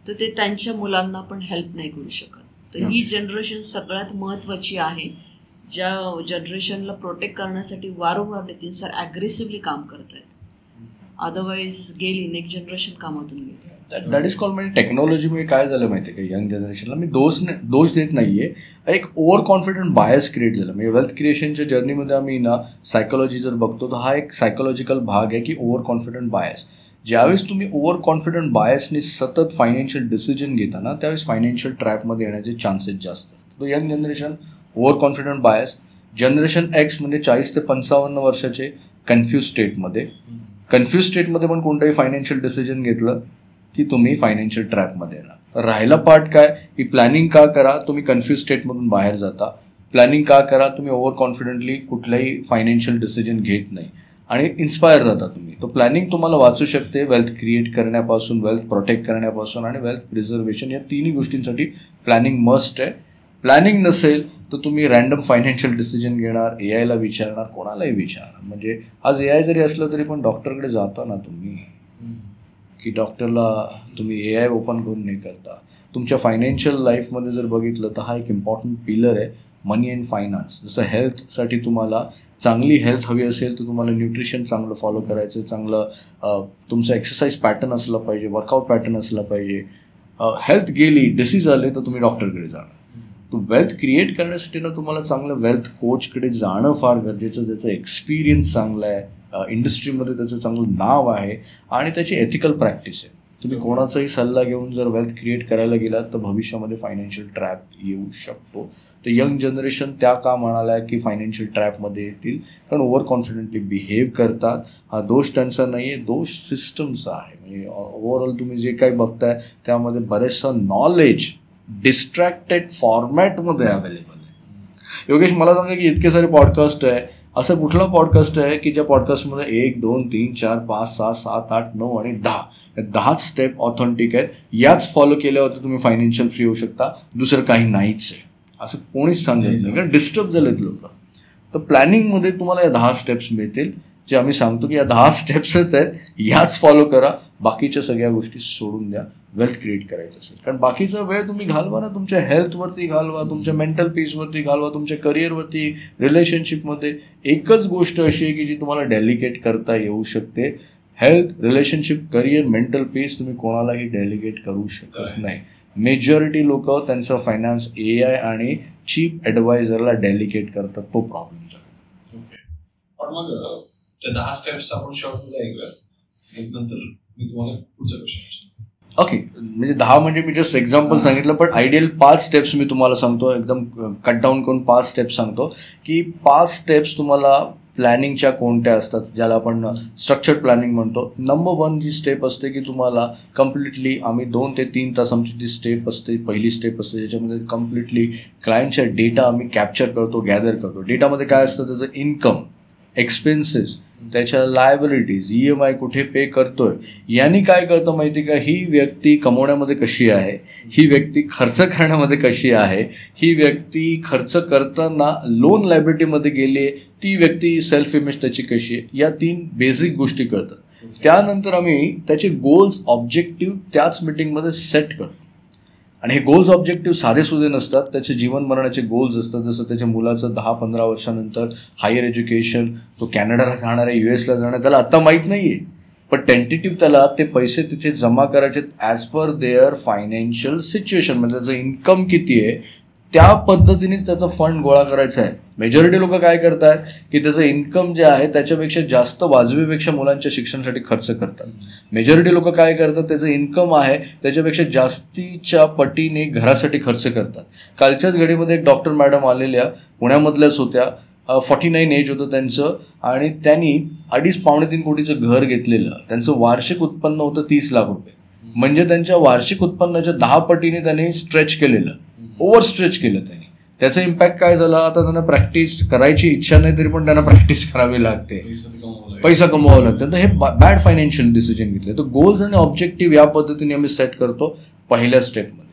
तर ते त्यांच्या मुलांना पण हेल्प नाही करू शकत. तर ही जनरेशन सगळ्यात महत्त्वाची आहे, ज्या जनरेशनला प्रोटेक्ट करण्यासाठी वारंवार नितीन सर ॲग्रेसिव्हली काम करत आहेत. अदरवाईज गेली नेक्स्ट जनरेशन कामातून गेली. दॅट इज कॉल म्हणजे टेक्नॉलॉजीमुळे काय झालं माहिती आहे का, यंग जनरेशनला मी दोष देत नाही आहे, एक ओव्हर कॉन्फिडंट बायस क्रिएट झालं. म्हणजे वेल्थ क्रिएशनच्या जर्नीमध्ये आम्ही ना सायकोलॉजी जर बघतो तर हा एक सायकोलॉजिकल भाग आहे की ओव्हर कॉन्फिडंट बायस. ज्यावेळेस तुम्ही ओव्हर कॉन्फिडंट बायसने सतत फायनान्शियल डिसिजन घेता ना त्यावेळेस फायनान्शियल ट्रॅपमध्ये येण्याचे चान्सेस जास्त असतात. तो young generation over confident bias. Generation x म्हणजे 40 ते 55 वर्षाचे कन्फ्यूज स्टेटमध्ये पण कोणतंही फायनान्शियल डिसिजन घेतलं की तुम्ही फायनान्शियल ट्रॅपमध्ये येणार. राहिला पार्ट काय की प्लॅनिंग का करा, तुम्ही कन्फ्यूज स्टेटमधून बाहेर जाता. प्लॅनिंग का करा, तुम्ही ओव्हर कॉन्फिडंटली कुठलाही फायनान्शियल डिसिजन घेत नाही आणि इन्स्पायर राहता तुम्ही. तो प्लॅनिंग तुम्हाला वाचू शकते वेल्थ क्रिएट करण्यापासून, वेल्थ प्रोटेक्ट करण्यापासून आणि वेल्थ प्रिझर्वेशन. या तिन्ही गोष्टींसाठी प्लॅनिंग मस्ट आहे. प्लॅनिंग नसेल तर तुम्ही रँडम फायनान्शियल डिसिजन घेणार, एआयला विचारणार, कोणालाही विचारणार. म्हणजे आज एआय जरी असलं तरी पण डॉक्टरकडे जाता ना तुम्ही, की डॉक्टरला तुम्ही एआय ओपन करून नाही करता. तुमच्या फायनान्शियल लाईफमध्ये जर बघितलं तर हा एक इम्पॉर्टंट पिलर आहे, मनी अँड फायनान्स. जसं हेल्थसाठी तुम्हाला चांगली हेल्थ हवी असेल तर तुम्हाला न्यूट्रिशन चांगलं फॉलो करायचं, चांगलं तुमचं एक्सरसाइज पॅटर्न असलं पाहिजे, वर्कआउट पॅटर्न असलं पाहिजे. हेल्थ गेली, डिसीज आले तर तुम्ही डॉक्टरकडे जाणार. तो वेल्थ क्रिएट करण्यासाठी ना तुम्हाला चांगलं वेल्थ कोचकडे जाणं फार गरजेचं. ज्याचा एक्सपिरियन्स चांगला आहे, इंडस्ट्रीमध्ये त्याचं चांगलं नाव आहे आणि त्याची एथिकल प्रॅक्टिस आहे. तुम्ही कोणाचाही सल्ला घेऊन जर वेल्थ क्रिएट करायला गेलात तर भविष्यामध्ये फायनान्शियल ट्रॅप येऊ शकतो. तर यंग जनरेशन त्या का म्हणाल्या की फायनान्शियल ट्रॅपमध्ये येतील कारण ओव्हर कॉन्फिडेंटली बिहेव करतात. हा दोष त्यांचा नाही आहे, दोष सिस्टमचा आहे. म्हणजे ओव्हरऑल तुम्ही जे काही बघताय त्यामध्ये बरेचसं नॉलेज डिस्ट्रॅक्टेड फॉर्मॅटमध्ये अवेलेबल आहे. योगेश मला सांगा की इतके सारे पॉडकास्ट आहे, असं कुठला पॉडकास्ट आहे की ज्या पॉडकास्टमध्ये 1, 2, 3, 4, 5, 6, 7, 8, 9 आणि 10 स्टेप ऑथेंटिक आहेत. याच फॉलो केल्यावरती तुम्ही फायनान्शियल फ्री होऊ शकता, दुसरं काही नाहीच आहे असं कोणीच सांगत नाही कारण डिस्टर्ब झालेत लोक. तर प्लॅनिंगमध्ये तुम्हाला या 10 स्टेप्स मिळतील जे आम्ही सांगतो की या 10 स्टेप्सच आहेत, याच फॉलो करा. बाकीच्या सगळ्या गोष्टी सोडून द्या वेल्थ क्रिएट करायचं असेल. कारण बाकीचा वेळ तुम्ही घालवा ना तुमच्या हेल्थवरती घालवा, तुमच्या मेंटल पीसवरती घालवा, तुमच्या करिअरवरती, रिलेशनशिपमध्ये. एकच गोष्ट अशी आहे की जी तुम्हाला डेलिकेट करता येऊ शकते. Health, relationship, career, mental peace तुम्ही कोणालाही डेलिकेट करू शकत नाही. मेजॉरिटी लोक त्यांचं फायनान्स एआय आणि चीप ॲडवायझरला डेलिकेट करतात. तो प्रॉब्लेम झाला. पण मग त्या 10 स्टेप्स आपण शॉर्टमध्ये ऐकूया, नंतर मी तुम्हाला पुढचा क्वेश्चन. ओके, म्हणजे 10 म्हणजे मी जस्ट एक्झाम्पल सांगितलं, पण आयडियल 5 स्टेप्स मी तुम्हाला सांगतो, एकदम कट डाऊन करून 5 स्टेप्स सांगतो की 5 स्टेप्स तुम्हाला प्लॅनिंगच्या कोणत्या असतात ज्याला आपण स्ट्रक्चर्ड प्लॅनिंग म्हणतो. नंबर 1 जी स्टेप असते की तुम्हाला कम्प्लिटली आम्ही 2 ते 3 तास आमची जी स्टेप असते, पहिली स्टेप असते ज्याच्यामध्ये कम्प्लिटली क्लायंटच्या डेटा आम्ही कॅप्चर करतो, गॅदर करतो. डेटामध्ये काय असतं, त्याचं इन्कम, एक्सपेन्सेस, त्याच्या लायबिलिटीज, EMI कुठे पे करतोय, यांनी काय करतं माहिती का, ही व्यक्ती कमवण्यामध्ये कशी आहे, ही व्यक्ती खर्च करण्यामध्ये कशी आहे, ही व्यक्ती खर्च करताना लोन लायबिलिटीमध्ये गेली आहे, ती व्यक्ती सेल्फ इमेज त्याची कशी आहे, या 3 बेसिक गोष्टी कळतात. त्यानंतर आम्ही त्याचे गोल्स, ऑब्जेक्टिव्ह त्याच मीटिंगमध्ये सेट करतो. आणि हे गोल्स ऑब्जेक्टिव्ह साधेसुधे नसतात, त्याचे जीवन मरणाचे गोल्स असतात. जसं त्याच्या मुलाचं 10-15 वर्षानंतर हायर एज्युकेशन, तो कॅनडाला जाणार आहे, US ला जाणार आहे, त्याला आत्ता माहीत नाही आहे, पण टेंटेटिव्ह त्याला ते पैसे तिथे जमा करायचे as per their financial situation. म्हणजे त्याचं इन्कम किती आहे त्या पद्धतीनेच त्याचा फंड गोळा करायचा आहे. मेजॉरिटी लोक काय करतात की त्याचं इन्कम जे आहे त्याच्यापेक्षा जास्त वाजवीपेक्षा मुलांच्या शिक्षणासाठी खर्च करतात. मेजॉरिटी लोक काय करतात, त्याचं इन्कम आहे त्याच्यापेक्षा जास्तीच्या पटीने घरासाठी खर्च करतात. कालच्याच घडीमध्ये एक डॉक्टर मॅडम आलेल्या, पुण्यामधल्याच होत्या, 49 एज होतं त्यांचं आणि त्यांनी 2.5-3 कोटीचं घर घेतलेलं. त्यांचं वार्षिक उत्पन्न होतं 30 लाख रुपये. म्हणजे त्यांच्या वार्षिक उत्पन्नाच्या 10 पटीने त्यांनी स्ट्रेच केलेलं, ओव्हर स्ट्रेच केलं त्यांनी. त्याचा इम्पॅक्ट काय झाला, आता त्यांना प्रॅक्टिस करायची इच्छा नाही तरी पण त्यांना प्रॅक्टिस करावी लागते, पैसा कमवावा लागतो. तर हे बॅड फायनान्शियल डिसिजन घेतले. तर गोल्स आणि ऑब्जेक्टिव्ह या पद्धतीने आम्ही सेट करतो पहिल्या स्टेपमध्ये.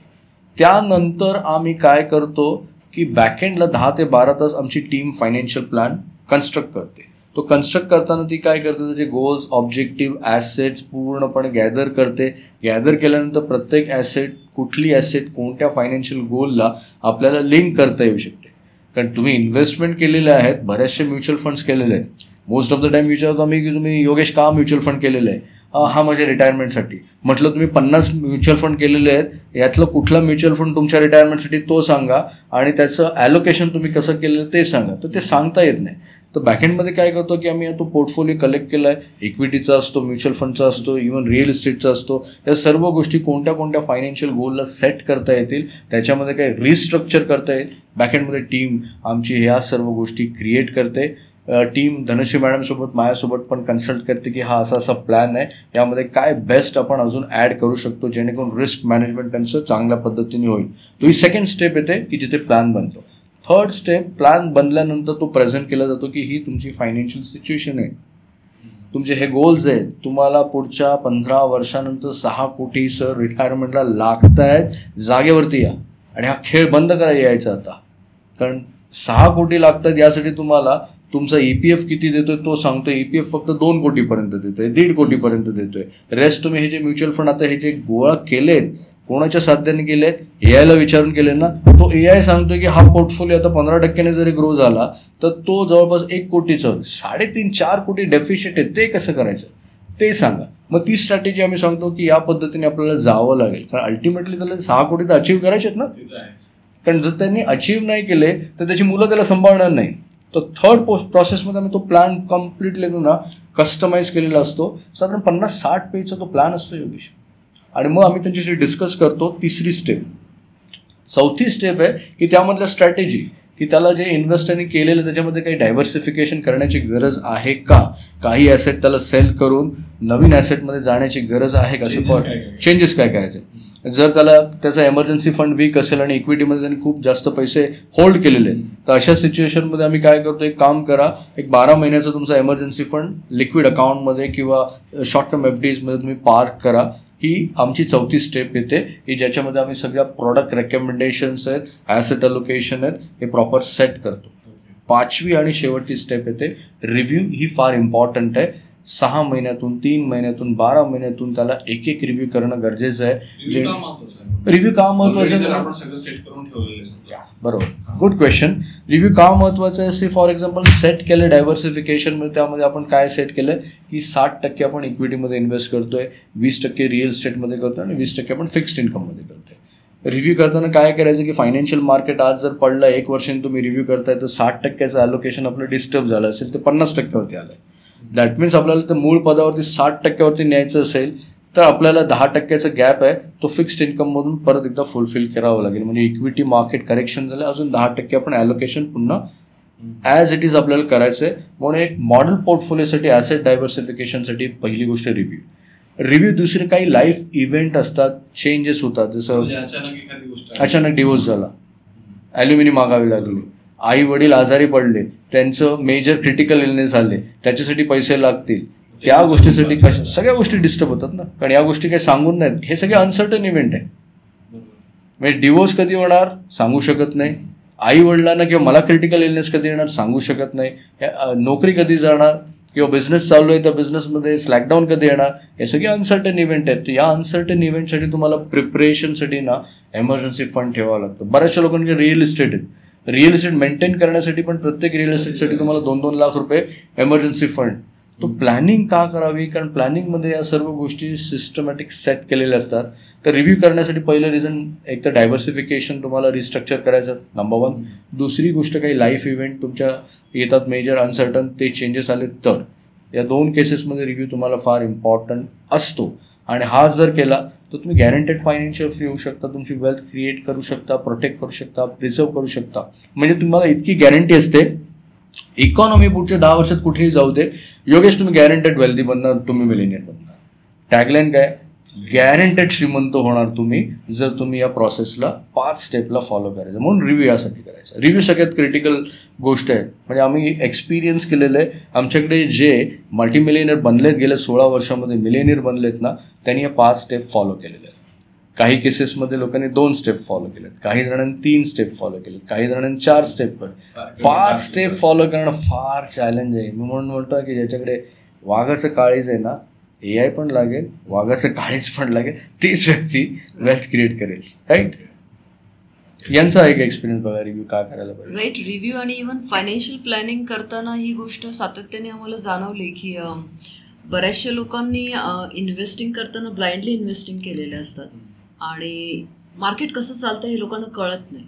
त्यानंतर आम्ही काय करतो की बॅकएंडला 10 ते 12 तास आमची टीम फायनान्शियल प्लॅन कन्स्ट्रक्ट करते. तो कन्स्ट्रक्ट करताना ती काय करते, त्याचे गोल्स, ऑब्जेक्टिव्ह, ॲसेट्स पूर्णपणे गॅदर करते. गॅदर केल्यानंतर प्रत्येक ॲसेट, कुठली ॲसेट कोणत्या फायनान्शियल गोलला आपल्याला लिंक करता येऊ शकते. कारण तुम्ही इन्व्हेस्टमेंट केलेले आहेत, बऱ्याचशे म्युच्युअल फंड्स केलेले आहेत. मोस्ट ऑफ द टाइम विचारतो आम्ही की तुम्ही योगेश का म्युच्युअल फंड केलेलं आहे? हा माझ्या रिटायरमेंटसाठी. म्हटलं तुम्ही 50 म्युच्युअल फंड केलेले आहेत, यातलं कुठला म्युच्युअल फंड तुमच्या रिटायरमेंटसाठी तो सांगा आणि त्याचं ॲलोकेशन तुम्ही कसं केलेलं ते सांगा. तर ते सांगता येत नाही. तर बॅकएंडमध्ये काय करतो की आम्ही तो पोर्टफोलिओ कलेक्ट केला आहे, इक्विटीचा असतो, म्युच्युअल फंडचा असतो, इव्हन रिअल इस्टेटचा असतो. या सर्व गोष्टी कोणत्या कोणत्या फायनान्शियल गोलला सेट करता येतील, त्याच्यामध्ये काही रिस्ट्रक्चर करता येईल. बॅकएंडमध्ये टीम आमची ह्या सर्व गोष्टी क्रिएट करते. टीम धनश्री मॅडमसोबत, माझ्यासोबत पण कन्सल्ट करते की हा असा असा प्लॅन आहे, यामध्ये काय बेस्ट आपण अजून ॲड करू शकतो जेणेकरून रिस्क मॅनेजमेंट त्यांचं चांगल्या पद्धतीने होईल. तो ही सेकंड स्टेप येते की जिथे प्लॅन बनतो. थर्ड स्टेप, प्लॅन बनल्यानंतर तो प्रेझेंट केला जातो की ही तुमची फायनान्शियल सिच्युएशन आहे, तुमचे हे गोल्स आहेत, तुम्हाला पुढच्या 15 वर्षानंतर 6 कोटी सर रिटायरमेंटला लागत आहेत, जागेवरती या आणि हा खेळ बंद करायला यायचा आता. कारण 6 कोटी लागतात, यासाठी तुम्हाला तुमचा EPF किती देतोय तो सांगतोय. EPF फक्त 2 कोटीपर्यंत देतोय, 1.5 कोटीपर्यंत देतोय. रेस्ट तुम्ही हे जे म्युच्युअल फंड आता हे जे गोळा केलेत, कोणाच्या साध्याने केलेत, AI विचारून केले ना, तो AI सांगतोय की हा पोर्टफोलिओ आता 15% जरी ग्रो झाला तर तो जवळपास 1 कोटीचं 3.5-4 कोटी डेफिशिट आहे, ते कसं करायचं ते सांगा. मग ती स्ट्रॅटेजी आम्ही सांगतो की या पद्धतीने आपल्याला जावं लागेल. कारण अल्टिमेटली त्याला 6 कोटी तर अचीव्ह करायचे आहेत ना. कारण जर त्यांनी अचीव्ह नाही केले तर त्याची मुलं त्याला सांभाळणार नाही. तर थर्ड प्रोसेसमध्ये आम्ही तो प्लॅन कम्प्लिटली ना कस्टमाइज केलेला असतो. साधारण 50-60 पेजचा तो प्लॅन असतो योगेश. आणि मग आम्ही त्यांच्याशी डिस्कस करतो. तिसरी स्टेप, चौथी स्टेप आहे की त्यामधल्या स्ट्रॅटेजी, की त्याला जे इन्व्हेस्टरने केलेलं त्याच्यामध्ये काही डायव्हर्सिफिकेशन करण्याची गरज आहे का, काही ॲसेट त्याला सेल करून नवीन ॲसेटमध्ये जाण्याची गरज आहे का, चेंजेस काय करायचे. जर त्याला त्याचा एमर्जन्सी फंड वीक असेल आणि इक्विटीमध्ये त्यांनी खूप जास्त पैसे होल्ड केलेले आहेत, तर अशा सिच्युएशनमध्ये आम्ही काय करतो, एक काम करा, एक 12 महिन्याचा तुमचा एमर्जन्सी फंड लिक्विड अकाउंटमध्ये किंवा शॉर्ट टर्म FDsमध्ये तुम्ही पार्क करा. ही आमची चौथी स्टेप येते की ज्याच्यामध्ये आम्ही सगळ्या प्रॉडक्ट रेकमेंडेशन्स आहेत, ॲसेट अलोकेशन आहेत, हे प्रॉपर सेट करतो. पाचवी आणि शेवटची स्टेप येते रिव्ह्यू. ही फार इम्पॉर्टंट आहे. 6 महिन्यातून, 3 महिन्यातून, 12 महिन्यातून त्याला एक रिव्ह्यू करणं गरजेचं आहे. रिव्ह्यू का महत्वाचं आहे? बरोबर, गुड क्वेश्चन. रिव्ह्यू का महत्वाचं आहे? फॉर एक्झाम्पल सेट केलं डायव्हर्सिफिकेशन, त्यामध्ये आपण काय सेट केलं की 60% आपण इक्विटीमध्ये इन्व्हेस्ट करतोय, 20% रिअल इस्टेटमध्ये करतोय आणि 20% आपण फिक्स्ड इन्कममध्ये करतोय. रिव्ह्यू करताना काय करायचं की फायनान्शियल मार्केट आज जर पडलं, 1 वर्षाने तुम्ही रिव्ह्यू करताय तर 60%चं ॲलोकेशन आपलं डिस्टर्ब झालं असेल तर 50%वरती आलंय. दॅट मीन्स आपल्याला तर मूळ पदावरती 60%वरती न्यायचं असेल तर आपल्याला 10%चा गॅप आहे तो फिक्स्ड इन्कममधून परत एकदा फुलफिल करावं लागेल. म्हणजे इक्विटी मार्केट करेक्शन झालं, अजून 10% आपण ॲलोकेशन पुन्हा ॲज इट इज आपल्याला करायचं आहे. म्हणून एक मॉडेल पोर्टफोलिओसाठी, ॲसेट डायव्हर्सिफिकेशनसाठी पहिली गोष्ट रिव्ह्यू. दुसरे काही लाईफ इव्हेंट असतात, चेंजेस होतात, जसं अचानक डिवोर्स झाला, ॲल्युमिनी मागावी लागली, आई वडील आजारी पडले, त्यांचं मेजर क्रिटिकल इलनेस झाले, त्याच्यासाठी पैसे लागतील, त्या गोष्टीसाठी कशा सगळ्या गोष्टी डिस्टर्ब होतात ना. कारण या गोष्टी काही सांगून नाहीत, हे सगळे अनसर्टन इव्हेंट आहे. म्हणजे डिवोर्स कधी होणार सांगू शकत नाही, आई वडिलांना किंवा मला क्रिटिकल इलनेस कधी येणार सांगू शकत नाही, नोकरी कधी जाणार किंवा बिझनेस चालू आहे त्या बिझनेसमध्ये स्लॅकडाऊन कधी येणार, हे सगळे अनसर्टन इव्हेंट आहेत. या अनसर्टन इव्हेंटसाठी तुम्हाला प्रिपरेशनसाठी ना एमर्जन्सी फंड ठेवावा लागतो. बऱ्याचशा लोकांकडे रिअल इस्टेट आहे, रिअल इस्टेट मेंटेन करण्यासाठी पण प्रत्येक रिअल इस्टेटसाठी तुम्हाला 2-2 लाख रुपये एमर्जन्सी फंड. तो प्लॅनिंग का करावी? कारण प्लॅनिंगमध्ये या सर्व गोष्टी सिस्टमॅटिक सेट केलेल्या असतात. तर रिव्ह्यू करण्यासाठी पहिलं रिझन एक तर डायव्हर्सिफिकेशन तुम्हाला रिस्ट्रक्चर करायचं, नंबर 1. दुसरी गोष्ट काही लाईफ इव्हेंट तुमच्या येतात मेजर अनसर्टन, ते चेंजेस आले तर या 2 केसेसमध्ये रिव्ह्यू तुम्हाला फार इम्पॉर्टंट असतो. आणि हा जर केला तर तुम्ही गॅरंटेड फायनान्शियल फ्री होऊ शकता, तुमची वेल्थ क्रिएट करू शकता, प्रोटेक्ट करू शकता, प्रिझर्व करू शकता. म्हणजे तुम्हाला इतकी गॅरंटी असते, इकॉनॉमी पुढच्या 10 वर्षात कुठेही जाऊ दे, योगेश तुम्ही गॅरंटेड वेल्दी बनणार, तुम्ही मिलेनियर बनणार. टॅगलाईन काय? गॅरंटेड श्रीमंत होणार तुम्ही जर तुम्ही या प्रोसेसला 5 स्टेपला फॉलो करायचं. म्हणून रिव्ह्यू यासाठी करायचा. रिव्ह्यू सगळ्यात क्रिटिकल गोष्ट आहे. म्हणजे आम्ही एक्सपिरियन्स केलेलं आहे, आमच्याकडे जे मल्टीमिलियनियर बनलेत गेल्या 16 वर्षामध्ये मिलेनियर बनलेत ना, त्यांनी या 5 स्टेप फॉलो केलेले आहेत. काही केसेसमध्ये लोकांनी 2 स्टेप फॉलो केलेत, काही जणांनी 3 स्टेप फॉलो केलेत, काही जणांनी 4 स्टेप 5 स्टेप फॉलो करणं फार चॅलेंज आहे. मी म्हणून म्हणतो की ज्याच्याकडे वाघाचं काळीज आहे ना, AI पण लागेल, वाघाचं काळीज पण लागेल, तीच व्यक्ती वेल्थ क्रिएट करेल. राईट? यांचा एक एक्सपिरियन्स बघा, रिव्ह्यू काय करायला पाहिजे. राईट. रिव्ह्यू आणि इव्हन फायनान्शियल प्लॅनिंग करताना ही गोष्ट सातत्याने आम्हाला जाणवली की बऱ्याचशा लोकांनी इन्व्हेस्टिंग करताना ब्लाइंडली इन्व्हेस्टिंग केलेले असतात आणि मार्केट कसं चालतं हे लोकांना कळत नाही.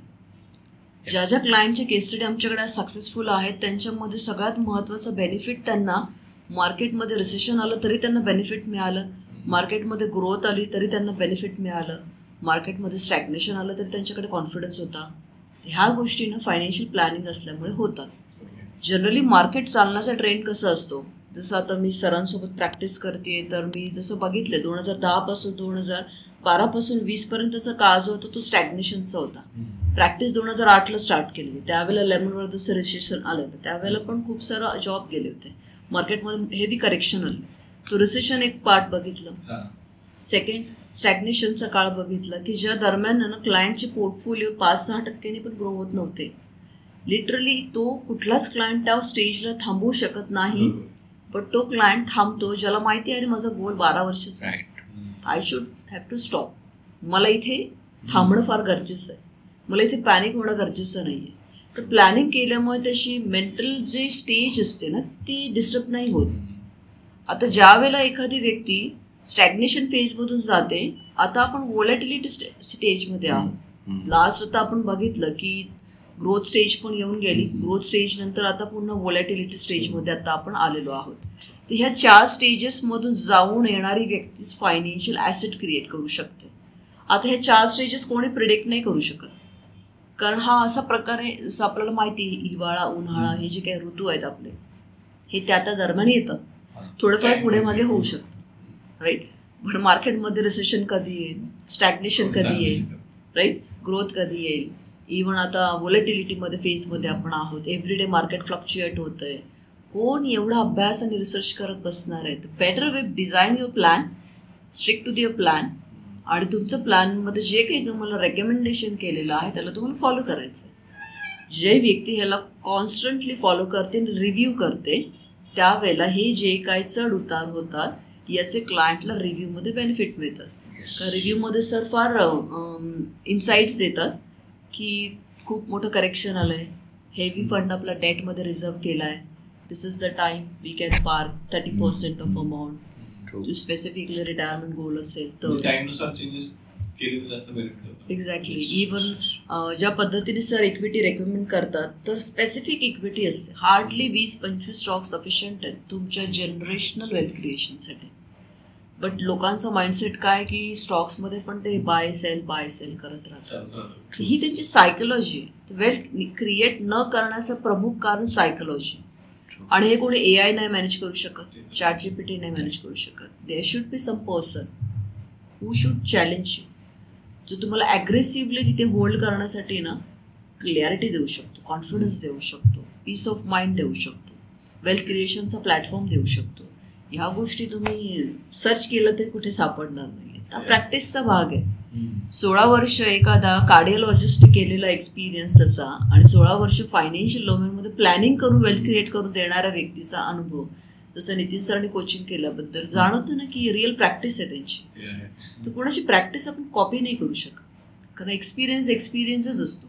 ज्या ज्या क्लायंटचे केस स्टडी आमच्याकडे सक्सेसफुल आहेत त्यांच्यामध्ये सगळ्यात महत्त्वाचं बेनिफिट त्यांना मार्केटमध्ये रिसेशन आलं तरी त्यांना बेनिफिट मिळालं, मार्केटमध्ये ग्रोथ आली तरी त्यांना बेनिफिट मिळालं, मार्केटमध्ये स्टॅग्नेशन आलं तरी त्यांच्याकडे कॉन्फिडन्स होता. ह्या गोष्टीनं फायनान्शियल प्लॅनिंग असल्यामुळे होतात. जनरली मार्केट चालण्याचा ट्रेंड कसा असतो, जसं आता मी सरांसोबत प्रॅक्टिस करते तर मी जसं बघितलं 2010 पासून 2012 पासून 20 पर्यंतचा काळ जो होता तो स्टॅग्नेशनचा होता. प्रॅक्टिस 2008ला स्टार्ट केली, त्यावेळेला लेमन ब्रदर्सचं रिसेशन आलेलं, त्यावेळेला पण खूप सारं जॉब गेले होते, मार्केटमध्ये हेवी करेक्शन आलं. तो रिसेशन एक पार्ट बघितलं. सेकंड, स्टॅग्नेशनचा काळ बघितला की ज्या दरम्यान ना क्लायंटचे पोर्टफोलिओ 5-6% पण ग्रो होत नव्हते. लिटरली तो कुठलाच क्लायंट त्या स्टेजला थांबवू शकत नाही, पण तो क्लायंट थांबतो ज्याला माहिती आहे माझा गोल 12 वर्षाचा आहे, I should have to stop. मला इथे थांबणं फार गरजेचं आहे, मला इथे पॅनिक होणं गरजेचं नाही आहे. तर प्लॅनिंग केल्यामुळे त्याची मेंटल जे स्टेज असते ना ती डिस्टर्ब नाही होत. आता ज्या वेळेला एखादी व्यक्ती स्टॅग्नेशन फेजमधून जाते, आता आपण व्होलॅटिलिटी स्टेजमध्ये आहोत. लास्ट आता आपण बघितलं की ग्रोथ स्टेज पण येऊन गेली, ग्रोथ स्टेज नंतर आता पुन्हा व्होलॅटिलिटी स्टेजमध्ये आता आपण आलेलो आहोत. तर ह्या 4 स्टेजेसमधून जाऊन येणारी व्यक्तीच फायनान्शियल ॲसेट क्रिएट करू शकते. आता हे 4 स्टेजेस कोणी प्रिडिक्ट नाही करू शकत, कारण हा असा प्रकार आहे जसं आपल्याला माहिती आहे हिवाळा उन्हाळा हे जे काही ऋतू आहेत आपले हे त्या दरम्यान येतात, थोडंफार पुढे मागे होऊ शकतं. राईट? पण मार्केटमध्ये रिसेशन कधी येईल, स्टॅग्नेशन कधी येईल, राईट, ग्रोथ कधी येईल, इव्हन आता व्होलॅटिलिटीमध्ये फेजमध्ये आपण आहोत, एव्हरीडे मार्केट फ्लक्च्युएट होतं आहे. कोण एवढा अभ्यास आणि रिसर्च करत बसणार आहे? Better way design your plan, stick to your plan, आणि तुमचं प्लॅनमध्ये जे काही तुम्हाला रेकमेंडेशन केलेलं आहे त्याला तुम्हाला फॉलो करायचं आहे. जे व्यक्ती ह्याला कॉन्स्टंटली फॉलो करते, रिव्ह्यू करते, त्यावेळेला हे जे काही चढ उतार होतात याचे क्लायंटला रिव्ह्यूमध्ये बेनिफिट मिळतात. का रिव्ह्यूमध्ये सर फार इन्साईट्स देतात की खूप मोठं करेक्शन आलं आहे, हेवी फंड आपला डेटमध्ये रिझर्व केला आहे, this is the time we can park 30% of amount, specifically retirement goal असेल तर टाईमनुसार चेंजेस केले तर जास्त बेनिफिट होतं. एक्झॅक्टली. इव्हन ज्या पद्धतीने सर इक्विटी रेकमेंड करतात तर स्पेसिफिक इक्विटी असते, हार्डली 20-25 स्टॉक सफिशियंट आहेत तुमच्या जनरेशनल वेल्थ क्रिएशनसाठी. बट लोकांचा माइंडसेट काय की स्टॉक्समध्ये पण ते बाय सेल करत राहतात. ही त्यांची सायकोलॉजी आहे. वेल्थ क्रिएट न करण्याचं प्रमुख कारण सायकोलॉजी, आणि हे कोणी AI नाही मॅनेज करू शकत, ChatGPT नाही मॅनेज करू शकत. There should be some person who should challenge you, जो तुम्हाला ॲग्रेसिव्हली तिथे होल्ड करण्यासाठी ना क्लिअरिटी देऊ शकतो, कॉन्फिडन्स देऊ शकतो, पीस ऑफ माइंड देऊ शकतो, वेल्थ क्रिएशनचा प्लॅटफॉर्म देऊ शकतो. ह्या गोष्टी तुम्ही सर्च केलं तरी कुठे सापडणार नाही. हा प्रॅक्टिसचा भाग आहे. 16 वर्ष एखादा कार्डिओलॉजिस्ट केलेला एक्सपिरियन्स त्याचा आणि 16 वर्ष फायनान्शियल डोमेनमध्ये प्लॅनिंग करून वेल्थ क्रिएट करून देणाऱ्या व्यक्तीचा अनुभव, जसं नितीन सरांनी कोचिंग केल्याबद्दल जाणवतं ना की रिअल प्रॅक्टिस आहे त्यांची. तर कोणाची प्रॅक्टिस आपण कॉपी नाही करू शकत, कारण एक्सपिरियन्सच असतो.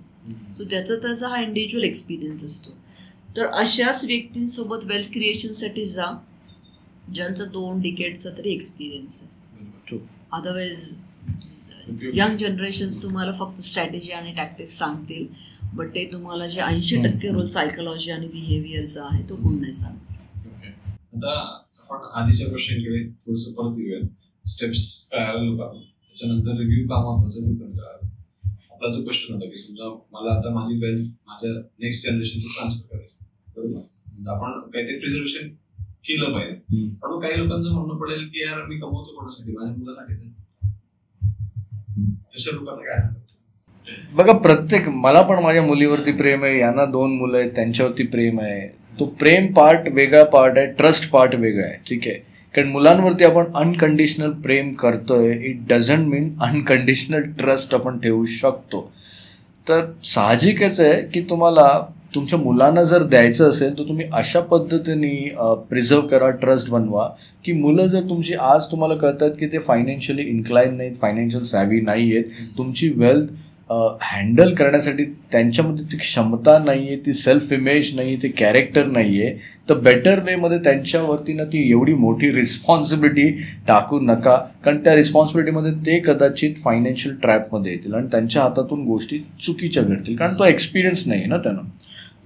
सो त्याचा हा इंडिव्हिज्युअल एक्सपिरियन्स असतो. तर अशाच व्यक्तींसोबत वेल्थ क्रिएशनसाठी जा ज्यांचा 2 डिकेडचा तरी एक्सपिरियन्स आहे. अदरवाईज यंग जनरेशन्स तुम्हाला फक्त स्ट्रॅटेजी आणि टॅक्टिक्स सांगतील, बट ते तुम्हाला जे 80% रोल सायकोलॉजी आणि बिहेवियरचा आहे तो कोण नाही सांगतो. आता आपण आधीच्या क्वेश्चनकडे थोडंसं परत येऊया. स्टेप्स कळायला लोकांना, त्याच्यानंतर रिव्ह्यू का महत्वाचं हे पण कळालं. आपला जो क्वेश्चन होता की समजा मला आता माझी वेल्थ माझ्या नेक्स्ट जनरेशनला ट्रान्सफर करायची, बरोबर, आपण काहीतरी प्रिझर्वेशन केलं पाहिजे. पण काही लोकांचं म्हणणं पडेल की यार मी कमवतो कोणासाठी, माझ्या मुलासाठीच. तशा लोकांना काय सांगतो? बघा, प्रत्येक, मला पण माझ्या मुलीवरती प्रेम आहे, यांना 2 मुलं आहेत त्यांच्यावरती प्रेम आहे. तो प्रेम पार्ट वेगळा पार्ट आहे, ट्रस्ट पार्ट वेगळा आहे. ठीक आहे, कारण मुलांवरती आपण अनकंडिशनल प्रेम करतोय, it doesn't mean unconditional trust आपण ठेवू शकतो. तर साहजिकच आहे की तुम्हाला तुमच्या मुलांना जर द्यायचं असेल तर तुम्ही अशा पद्धतीने प्रिझर्व करा, ट्रस्ट बनवा की मुलं जर तुमची आज तुम्हाला कळतात की ते फायनान्शियली इन्क्लाइन नाहीत, फायनान्शियल सॅव्ही नाही आहेत, तुमची वेल्थ हँडल करण्यासाठी त्यांच्यामध्ये ती क्षमता नाही आहे, ती सेल्फ इमेज नाही आहे, ते कॅरेक्टर नाही आहे, तर बेटर वेमध्ये त्यांच्यावरती ना ती एवढी मोठी रिस्पॉन्सिबिलिटी टाकू नका. कारण त्या रिस्पॉन्सिबिलिटीमध्ये ते कदाचित फायनान्शियल ट्रॅपमध्ये येतील आणि त्यांच्या हातातून गोष्टी चुकीच्या घडतील, कारण तो एक्सपिरियन्स नाही आहे ना त्यांना.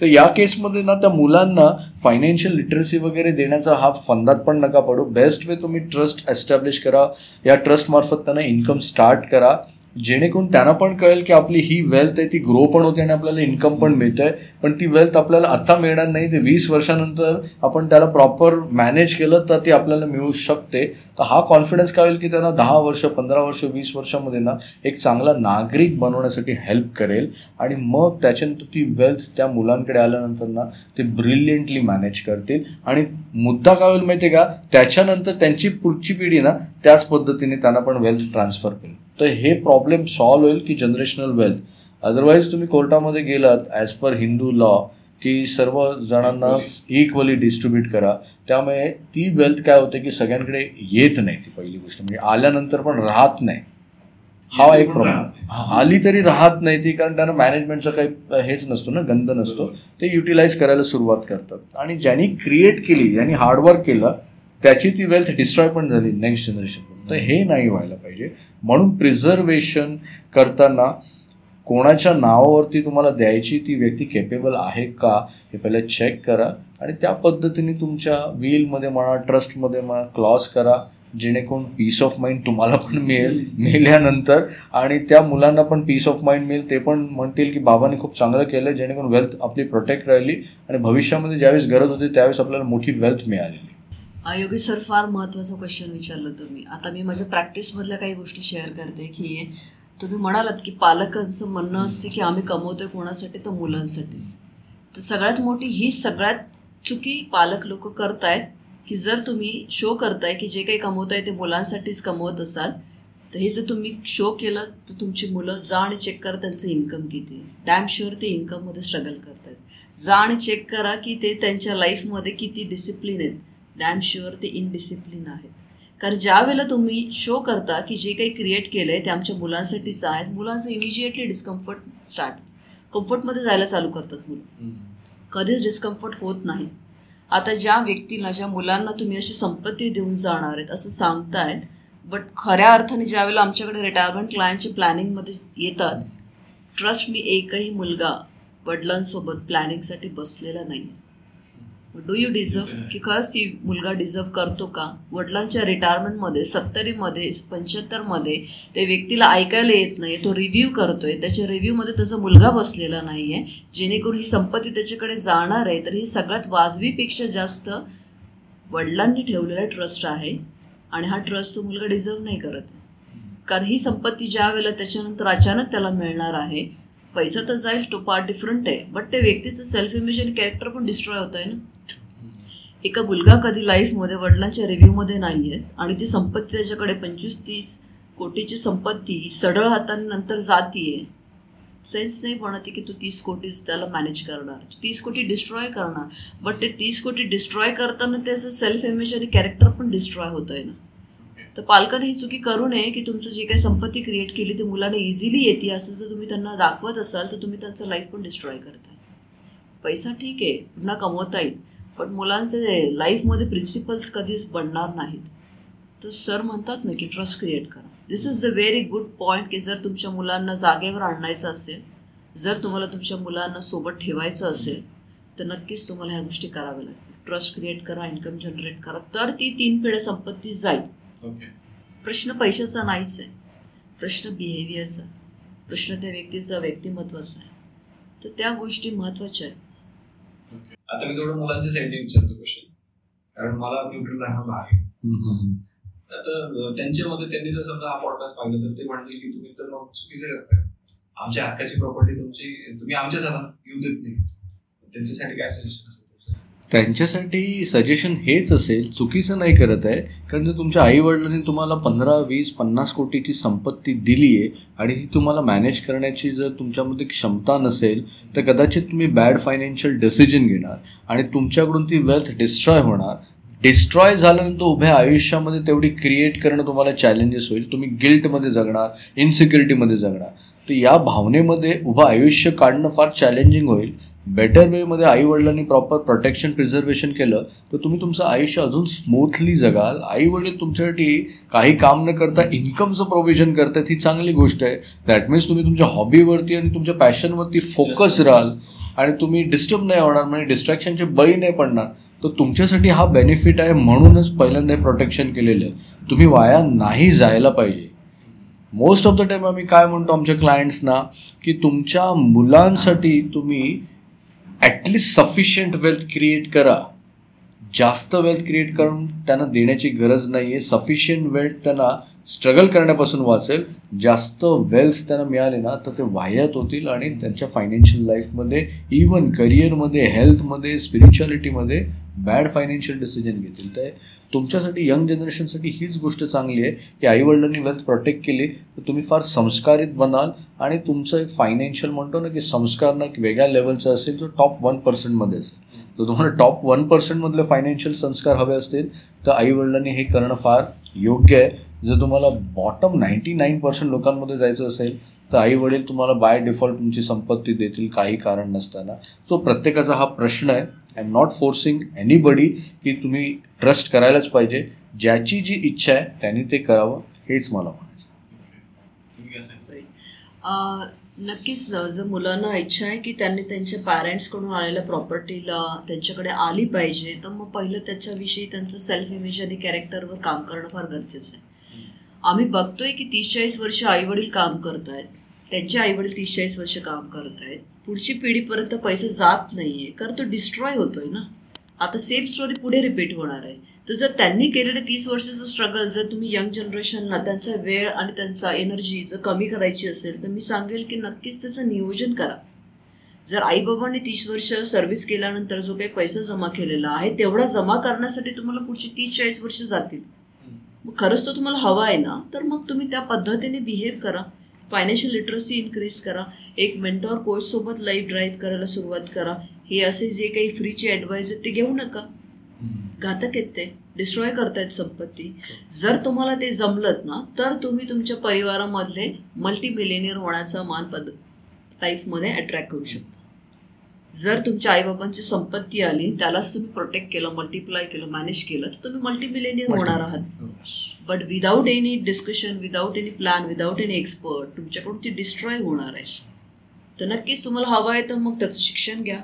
तर या केसमध्ये ना त्या मुलांना फायनान्शियल लिटरसी वगैरे देण्याचा हा फंदात पण नका पडू. बेस्ट वे तुम्ही ट्रस्ट एस्टॅब्लिश करा, या ट्रस्टमार्फत त्यांना इन्कम स्टार्ट करा, जेणेकरून त्यांना पण कळेल की आपली ही वेल्थ आहे ती ग्रो पण होते आणि आपल्याला इन्कम पण मिळतं आहे. पण ती वेल्थ आपल्याला आता मिळणार नाही, ते 20 वर्षानंतर आपण त्याला प्रॉपर मॅनेज केलं तर ती आपल्याला मिळू शकते. तर हा कॉन्फिडन्स काय होईल की त्यांना 10 वर्ष, 15 वर्ष, 20 वर्षामध्ये ना एक चांगला नागरिक बनवण्यासाठी हेल्प करेल. आणि मग त्याच्यानंतर ती वेल्थ त्या मुलांकडे आल्यानंतर ना ते ब्रिलियंटली मॅनेज करतील. आणि मुद्दा काय होईल माहिती आहे का, त्याच्यानंतर त्यांची पुढची पिढी ना त्याच पद्धतीने त्यांना पण वेल्थ ट्रान्सफर करेल. तर हे प्रॉब्लेम सॉल्व्ह होईल की जनरेशनल वेल्थ. अदरवाईज तुम्ही कोर्टामध्ये गेलात ॲज पर हिंदू लॉ की सर्व जणांना इक्वली डिस्ट्रीब्यूट करा, त्यामुळे ती वेल्थ काय होते की सगळ्यांकडे येत नाही. ती पहिली गोष्ट म्हणजे आल्यानंतर पण राहत नाही, हा एक प्रॉब्लेम. आली तरी राहत नाही ती, कारण त्यांना मॅनेजमेंटचा काही हेच नसतो ना, गंध नसतो. ते युटिलाइज करायला सुरुवात करतात आणि ज्यांनी क्रिएट केली, ज्यांनी हार्डवर्क केलं, त्याची ती वेल्थ डिस्ट्रॉय पण झाली नेक्स्ट जनरेशन. तर हे नाही व्हायला पाहिजे. म्हणून प्रिझर्वेशन करताना कोणाच्या नावावरती तुम्हाला द्यायची ती व्यक्ती केपेबल आहे का हे पहिले चेक करा आणि त्या पद्धतीने तुमच्या विलमध्ये म्हणा, ट्रस्टमध्ये म्हणा क्लॉज करा, जेणेकरून पीस ऑफ माइंड तुम्हाला पण मिळेल मेल्यानंतर आणि त्या मुलांना पण पीस ऑफ माइंड मिळेल. ते पण म्हणतील की बाबांनी खूप चांगलं केलं, जेणेकरून वेल्थ आपली प्रोटेक्ट राहिली आणि भविष्यामध्ये ज्यावेळेस गरज होती त्यावेळेस आपल्याला मोठी वेल्थ मिळालेली. योगेश सर, फार महत्त्वाचा क्वेश्चन विचारलं तुम्ही. आता मी माझ्या प्रॅक्टिसमधल्या काही गोष्टी शेअर करते की तुम्ही म्हणालात की पालकांचं म्हणणं असते की आम्ही कमवतोय कोणासाठी, तर मुलांसाठीच. तर सगळ्यात मोठी ही सगळ्यात चुकी पालक लोक करतायत की जर तुम्ही शो करताय की जे काही कमवताय ते मुलांसाठीच कमवत असाल, तर हे जर तुम्ही शो केलं तर तुमची मुलं जा आणि चेक करा त्यांचं इन्कम किती आहे. डॅम शुअर ते इन्कममध्ये स्ट्रगल करतायत. जा आणि चेक करा की ते त्यांच्या लाईफमध्ये किती डिसिप्लिन आहेत. डॅम शुअर ते इनडिसिप्लिन आहेत. कारण ज्या वेळेला तुम्ही शो करता की जे काही क्रिएट केलं आहे ते आमच्या मुलांसाठीच आहे, मुलांचं इमिजिएटली डिस्कम्फर्ट कम्फर्टमध्ये जायला चालू करतात मुलं. कधीच डिस्कम्फर्ट होत नाही. आता ज्या व्यक्तीला, ज्या मुलांना तुम्ही अशी संपत्ती देऊन जाणार आहेत असं सांगतायत, बट खऱ्या अर्थाने ज्यावेळेला आमच्याकडे रिटायरमेंट क्लायंटच्या प्लॅनिंगमध्ये येतात, ट्रस्ट मी, एकही मुलगा वडिलांसोबत प्लॅनिंगसाठी बसलेला नाही. डू यू डिझर्व, की खरंच ती मुलगा डिझर्व करतो का? वडिलांच्या रिटायरमेंटमध्ये 70मध्ये 75मध्ये त्या व्यक्तीला ऐकायला येत नाही, तो रिव्ह्यू करतोय, त्याच्या रिव्ह्यूमध्ये त्याचा मुलगा बसलेला नाही आहे, जेणेकरून ही संपत्ती त्याच्याकडे जाणार आहे. तर ही सगळ्यात वाजवीपेक्षा जास्त वडिलांनी ठेवलेला ट्रस्ट आहे आणि हा ट्रस्ट तो मुलगा डिझर्व नाही करत आहे. कारण ही संपत्ती ज्या वेळेला त्याच्यानंतर अचानक त्याला मिळणार आहे, पैसा तर जाईल, तो पार्ट डिफरंट आहे, बट त्या व्यक्तीचं सेल्फ इमेज आणि कॅरेक्टर पण डिस्ट्रॉय होत आहे ना. एका मुलगा कधी लाईफमध्ये वडिलांच्या रिव्ह्यूमध्ये नाही आहेत आणि ती संपत्ती त्याच्याकडे 25-30 कोटीची संपत्ती सढळ हाताने नंतर जातीये. सेन्स नाही बनते की तू 30 कोटी त्याला मॅनेज करणार, तू 30 कोटी डिस्ट्रॉय करणार, बट ते 30 कोटी डिस्ट्रॉय करताना त्याचं सेल्फ इमेज आणि कॅरेक्टर पण डिस्ट्रॉय होत आहे ना. तर पालकांनी ही चुकी करू नये की तुमचं जे काही संपत्ती क्रिएट केली ती मुलांना इझिली येते असं जर तुम्ही त्यांना दाखवत असाल तर तुम्ही त्यांचं लाईफ पण डिस्ट्रॉय करताय. पैसा ठीक आहे, पुन्हा कमवता येईल, पण मुलांचे लाईफमध्ये प्रिन्सिपल्स कधीच बनणार नाहीत. तर सर म्हणतात ना की ट्रस्ट क्रिएट करा. This is a very good point की जर तुमच्या मुलांना जागेवर आणायचं असेल, जर तुम्हाला तुमच्या मुलांना सोबत ठेवायचं असेल, तर नक्कीच तुम्हाला ह्या गोष्टी कराव्या लागतील. ट्रस्ट क्रिएट करा, इन्कम जनरेट करा, तर ती 3 पिढ्या संपत्ती जाईल. प्रश्न पैशाचा नाहीच आहे, प्रश्न बिहेवियरचा, प्रश्न त्या व्यक्तीचा व्यक्तिमत्वाचा आहे. तर त्या गोष्टी महत्त्वाच्या आहेत. आता मी थोडं मुलांच्या साईडने विचारतो क्वेश्चन, कारण मला न्यूट्रल राहणं भाग आहे. आता त्यांच्यामध्ये त्यांनी जर समजा हा पॉडकास्ट पाहिलं तर ते म्हणतील की तुम्ही तर मग चुकीचं करताय, आमच्या हक्काची प्रॉपर्टी तुम्ही आमच्याच हातात येऊ देत नाही. त्यांच्यासाठी काय सजेशन असेल? त्यांच्यासाठी सजेशन हेच असेल, चुकीचं नाही करत आहे, कारण जर तुमच्या आईवडिलांनी तुम्हाला 15, 20, 50 कोटीची संपत्ती दिली आहे आणि ती तुम्हाला मॅनेज करण्याची जर तुमच्यामध्ये क्षमता नसेल तर कदाचित तुम्ही बॅड फायनान्शियल डिसिजन घेणार आणि तुमच्याकडून ती वेल्थ डिस्ट्रॉय होणार. डिस्ट्रॉय झाल्यानंतर उभ्या आयुष्यामध्ये तेवढी क्रिएट करणं तुम्हाला चॅलेंजेस होईल. तुम्ही गिल्टमध्ये जगणार, इनसिक्युरिटीमध्ये जगणार. तर या भावनेमध्ये उभं आयुष्य काढणं फार चॅलेंजिंग होईल. बेटर वेमध्ये आईवडिलांनी प्रॉपर प्रोटेक्शन प्रिझर्वेशन केलं तर तुम्ही तुमचं आयुष्य अजून स्मूथली जगाल. आईवडील तुमच्यासाठी काही काम न करता इन्कमचं प्रोव्हिजन करतात, ही चांगली गोष्ट आहे. दॅट मीन्स तुम्ही तुमच्या हॉबीवरती आणि तुमच्या पॅशनवरती फोकस राहाल आणि तुम्ही डिस्टर्ब नाही होणार, म्हणजे डिस्ट्रॅक्शनचे बळी नाही पडणार. तर तुमच्यासाठी हा बेनिफिट आहे, म्हणूनच पहिल्यांदा प्रोटेक्शन केलेलं आहे. तुम्ही वाया नाही जायला पाहिजे. मोस्ट ऑफ द टाईम आम्ही काय म्हणतो आमच्या क्लायंट्सना की तुमच्या मुलांसाठी तुम्ही ॲटलिस्ट सफिशियंट वेल्थ क्रिएट करा. जास्त वेल्थ क्रिएट करून त्यांना देण्याची गरज नाही आहे. सफिशियंट वेल्थ त्यांना स्ट्रगल करण्यापासून वाचेल. जास्त वेल्थ त्यांना मिळाले ना तर ते वाह्यात होतील आणि त्यांच्या फायनान्शियल लाईफमध्ये, इवन करिअरमध्ये, हेल्थमध्ये, स्पिरिच्युअलिटीमध्ये बॅड फायनान्शियल डिसिजन घेतील. तर तुमच्यासाठी, यंग जनरेशनसाठी हीच गोष्ट चांगली आहे की आईवडिलांनी वेल्थ प्रोटेक्ट केली तर तुम्ही फार संस्कारित बनाल आणि तुमचं एक फायनान्शियल म्हणतो ना की संस्कार ना एक वेगळ्या लेवलचा असेल जो टॉप 1% असेल. तर तुम्हाला टॉप 1% फायनान्शियल संस्कार हवे असतील तर आईवडिलांनी हे करणं फार योग्य आहे. जर तुम्हाला बॉटम 99% लोकांमध्ये जायचं असेल तर आईवडील तुम्हाला बाय डिफॉल्ट तुमची संपत्ती देतील काही कारण नसताना. सो प्रत्येकाचा हा प्रश्न आहे. I am not forcing anybody की तुम्ही ट्रस्ट करायलाच पाहिजे. ज्याची जी इच्छा आहे त्यांनी ते करावं, हेच मला म्हणायचं. नक्कीच जर मुलांना इच्छा आहे की त्यांनी त्यांच्या पॅरेंट्सकडून आलेल्या प्रॉपर्टीला त्यांच्याकडे आली पाहिजे तर मग पहिलं त्याच्याविषयी त्यांचं सेल्फ इमेज आणि कॅरेक्टरवर काम करणं फार गरजेचं आहे. आम्ही बघतोय की 30-40 वर्ष आईवडील काम करत आहेत, त्यांचे आईवडील 30-40 वर्ष काम करत आहेत, पुढची पिढीपर्यंत पैसे जात नाही आहे कारण तो डिस्ट्रॉय होतोय ना. आता सेम स्टोरी पुढे रिपीट होणार आहे. तर जर त्यांनी केलेले 30 वर्षाचं स्ट्रगल जर तुम्ही यंग जनरेशनला त्यांचा वेळ आणि त्यांचा एनर्जी जर कमी करायची असेल तर मी सांगेल की नक्कीच त्याचं नियोजन करा. जर आईबाबांनी 30 वर्ष सर्व्हिस केल्यानंतर जो काही पैसा जमा केलेला आहे तेवढा जमा करण्यासाठी तुम्हाला पुढची 30-40 वर्ष जातील. मग खरंच तो तुम्हाला हवा आहे ना तर मग तुम्ही त्या पद्धतीने बिहेव करा. फायनान्शियल लिटरसी इन्क्रीज करा. एक मेंटॉर कोचसोबत लाईफ ड्राईव्ह करायला सुरुवात करा. हे असे जे काही फ्रीचे ॲडवाईस आहेत ते घेऊ नका. घातक आहेत, ते डिस्ट्रॉय करतायत संपत्ती. जर तुम्हाला ते जमलत ना तर तुम्ही तुमच्या परिवारामधले मल्टी मिलेनियर होण्याचा मान लाईफमध्ये अट्रॅक्ट करू शकता. जर तुमच्या आईबाबांची संपत्ती आली त्यालाच तुम्ही प्रोटेक्ट केलं, मल्टिप्लाय केलं, मॅनेज केलं तर तुम्ही मल्टी मिलेनियर होणार आहात. But without any discussion, without any plan, without any expert तुमच्याकडून ती डिस्ट्रॉय होणार आहे. तर नक्कीच तुम्हाला हवं आहे तर मग त्याचं शिक्षण घ्या.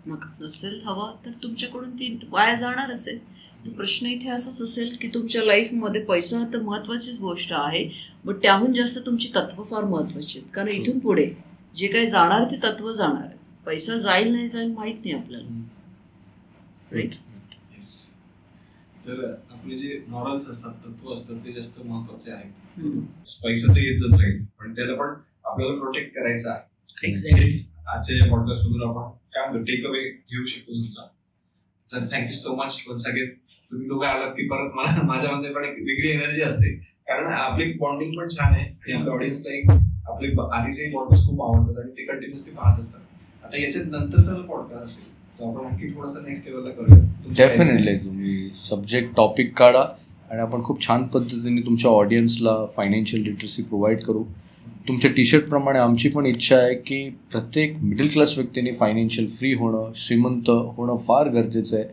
नसेल हवा तर तुमच्याकडून ती वाया जाणारच आहे. प्रश्न इथे असाच असेल की तुमच्या लाईफमध्ये पैसा तर महत्त्वाचीच गोष्ट आहे, बट त्याहून जास्त तुमची तत्व फार महत्त्वाची आहेत. कारण इथून पुढे जे काही जाणार ते तत्व जाणार आहे. पैसा जाईल नाही जाईल माहित नाही आपल्याला. राईट. तर आपले जे मॉरल्स असतात, तत्व असतात ते जास्त महत्वाचे आहेत. पैसा तर येत जात राहील पण त्याला पण आपल्याला प्रोटेक्ट करायचं आहे. आजच्या या पॉडकास्ट मधून आपण काय म्हणतो टेक अवे घेऊ शकतो तुमचा. तर thank you so much once again. तुम्ही दोघं आलात की परत मला माझ्यामध्ये पण एक वेगळी एनर्जी असते कारण आपली बॉन्डिंग पण छान आहे आणि आपल्या ऑडियन्सला एक आपले आधीचे पॉडकास्ट खूप आवडतात आणि ते कंटिन्युअसली पाहत असतात. आता याच्यात नंतरचा जो पॉडकास्ट असेल तो आपण आणखी थोडासा नेक्स्ट लेवलला करूया. डेफिनेटली तुम्ही सब्जेक्ट टॉपिक काढा आणि आपण खूप छान पद्धतीने तुमच्या ऑडियन्सला फायनान्शियल लिटरसी प्रोव्हाइड करू. तुमच्या टी शर्टप्रमाणे आमची पण इच्छा आहे की प्रत्येक मिडल क्लास व्यक्तीने फायनान्शियल फ्री होणं, श्रीमंत होणं फार गरजेचं आहे.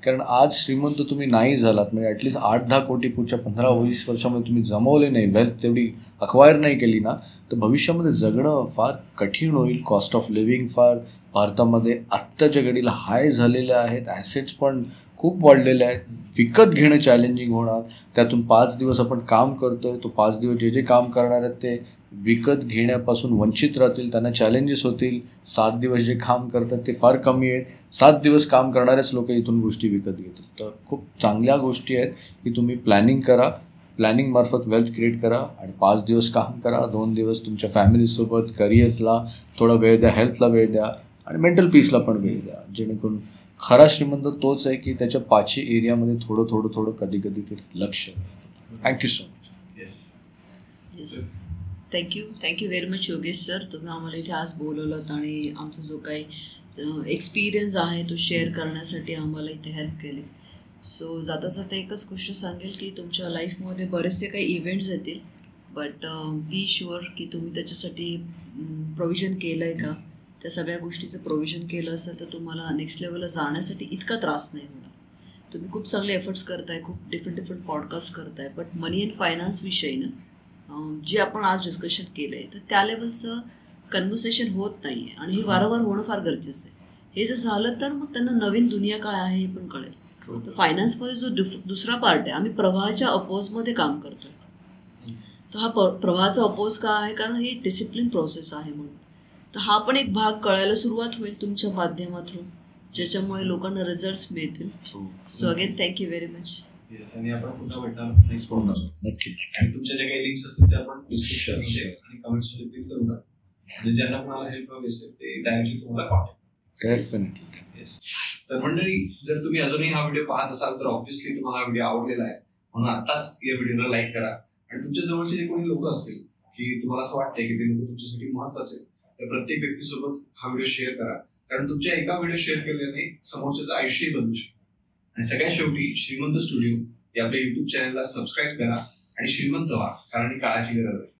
कारण आज श्रीमंत तुम्ही नाही झालात म्हणजे ॲटलिस्ट 8-10 कोटी पुढच्या 15-20 वर्षामध्ये तुम्ही जमवले नाही, वेल्थ तेवढी अक्वायर नाही केली ना तर भविष्यामध्ये जगणं फार कठीण होईल. कॉस्ट ऑफ लिव्हिंग फार भारतामध्ये आत्ताच्या घडीला हाय झालेले आहेत. ॲसेट्स पण खूप वाढलेले आहेत. विकत घेणं चॅलेंजिंग होणार. त्यातून 5 दिवस आपण काम करतोय, तो 5 दिवस जे काम करणार आहेत ते विकत घेण्यापासून वंचित राहतील, त्यांना चॅलेंजेस होतील. 7 दिवस जे काम करतात ते फार कमी आहेत. 7 दिवस काम करणारेच लोक इथून गोष्टी विकत घेतील. तर खूप चांगल्या गोष्टी आहेत की तुम्ही प्लॅनिंग करा, प्लॅनिंग मार्फत वेल्थ क्रिएट करा आणि 5 दिवस काम करा, 2 दिवस तुमच्या फॅमिलीसोबत, करिअरला थोडा वेळ द्या, हेल्थला वेळ द्या आणि मेंटल पीसला पण वेळ द्या. जेणेकरून खरा श्रीमंत तोच आहे की त्याच्या पाचही एरियामध्ये थोडं थोडं कधी कधी तरी लक्ष. Thank you so much. Yes, thank you very much Yogesh sir. तुम्ही आम्हाला इथे आज बोलवलं आणि आमचा जो काही एक्सपिरियन्स आहे तो शेअर करण्यासाठी आम्हाला इथे हेल्प केली. सो जाता जाता एकच गोष्ट सांगेल की तुमच्या लाईफमध्ये बरेचसे काही इव्हेंट्स येतील, बट बी शुअर की तुम्ही त्याच्यासाठी प्रोव्हिजन केलं आहे का. त्या सगळ्या गोष्टीचं प्रोव्हिजन केलं असेल तर तुम्हाला नेक्स्ट लेवलला जाण्यासाठी इतका त्रास नाही होणार. तुम्ही खूप चांगले एफर्ट्स करताय, खूप डिफरंट पॉडकास्ट करताय, बट मनी अँड फायनान्सविषयी ना जे आपण आज डिस्कशन केलं आहे तर त्या लेवलचं कन्व्हर्सेशन होत नाही आहे आणि हे वारंवार होणं फार गरजेचं आहे. हे जर झालं तर मग त्यांना नवीन दुनिया काय आहे हे पण कळेल. तर फायनान्समध्ये जो दुसरा पार्ट आहे, आम्ही प्रवाहाच्या अपोजमध्ये काम करतोय. तर हा प्रवाहाचा अपोज का आहे, कारण ही डिसिप्लिन प्रोसेस आहे म्हणून. तर हा पण एक भाग कळायला सुरुवात होईल तुमच्या माध्यमातून, ज्याच्यामुळे लोकांना रिझल्ट्स मिळतील. So again thank you very much. Yes, आणि आपण पुन्हा भेटणार नेक्स्ट प्रोग्राम नक्की. आणि तुमच्या ज्या काही लिंक्स असतील त्या आपण डिस्क्रिप्शनमध्ये आणि कमेंट्समध्ये पिन करू नका. आणि ज्यांना कोणाला हेल्प हवी असेल ते डायरेक्टली तुम्हाला कॉन्टॅक्ट. तर मंडळी, जर तुम्ही अजूनही हा व्हिडिओ पाहत असाल तर ऑब्व्हियसली तुम्हाला हा व्हिडिओ आवडलेला आहे, म्हणून आताच या व्हिडिओला लाईक करा. आणि तुमच्या जवळचे जे कोणी लोक असतील की तुम्हाला असं वाटतंय की ते लोक तुमच्यासाठी महत्वाचे, तर प्रत्येक व्यक्तीसोबत हा व्हिडिओ शेअर करा, कारण तुमच्या एका व्हिडिओ शेअर केल्याने समोरच्याचं आयुष्यही बदलू शकतं. आणि सगळ्यात शेवटी श्रीमंत स्टुडिओ या आपल्या युट्यूब चॅनलला सबस्क्राईब करा आणि श्रीमंत व्हा, कारण ही काळाची गरज आहे.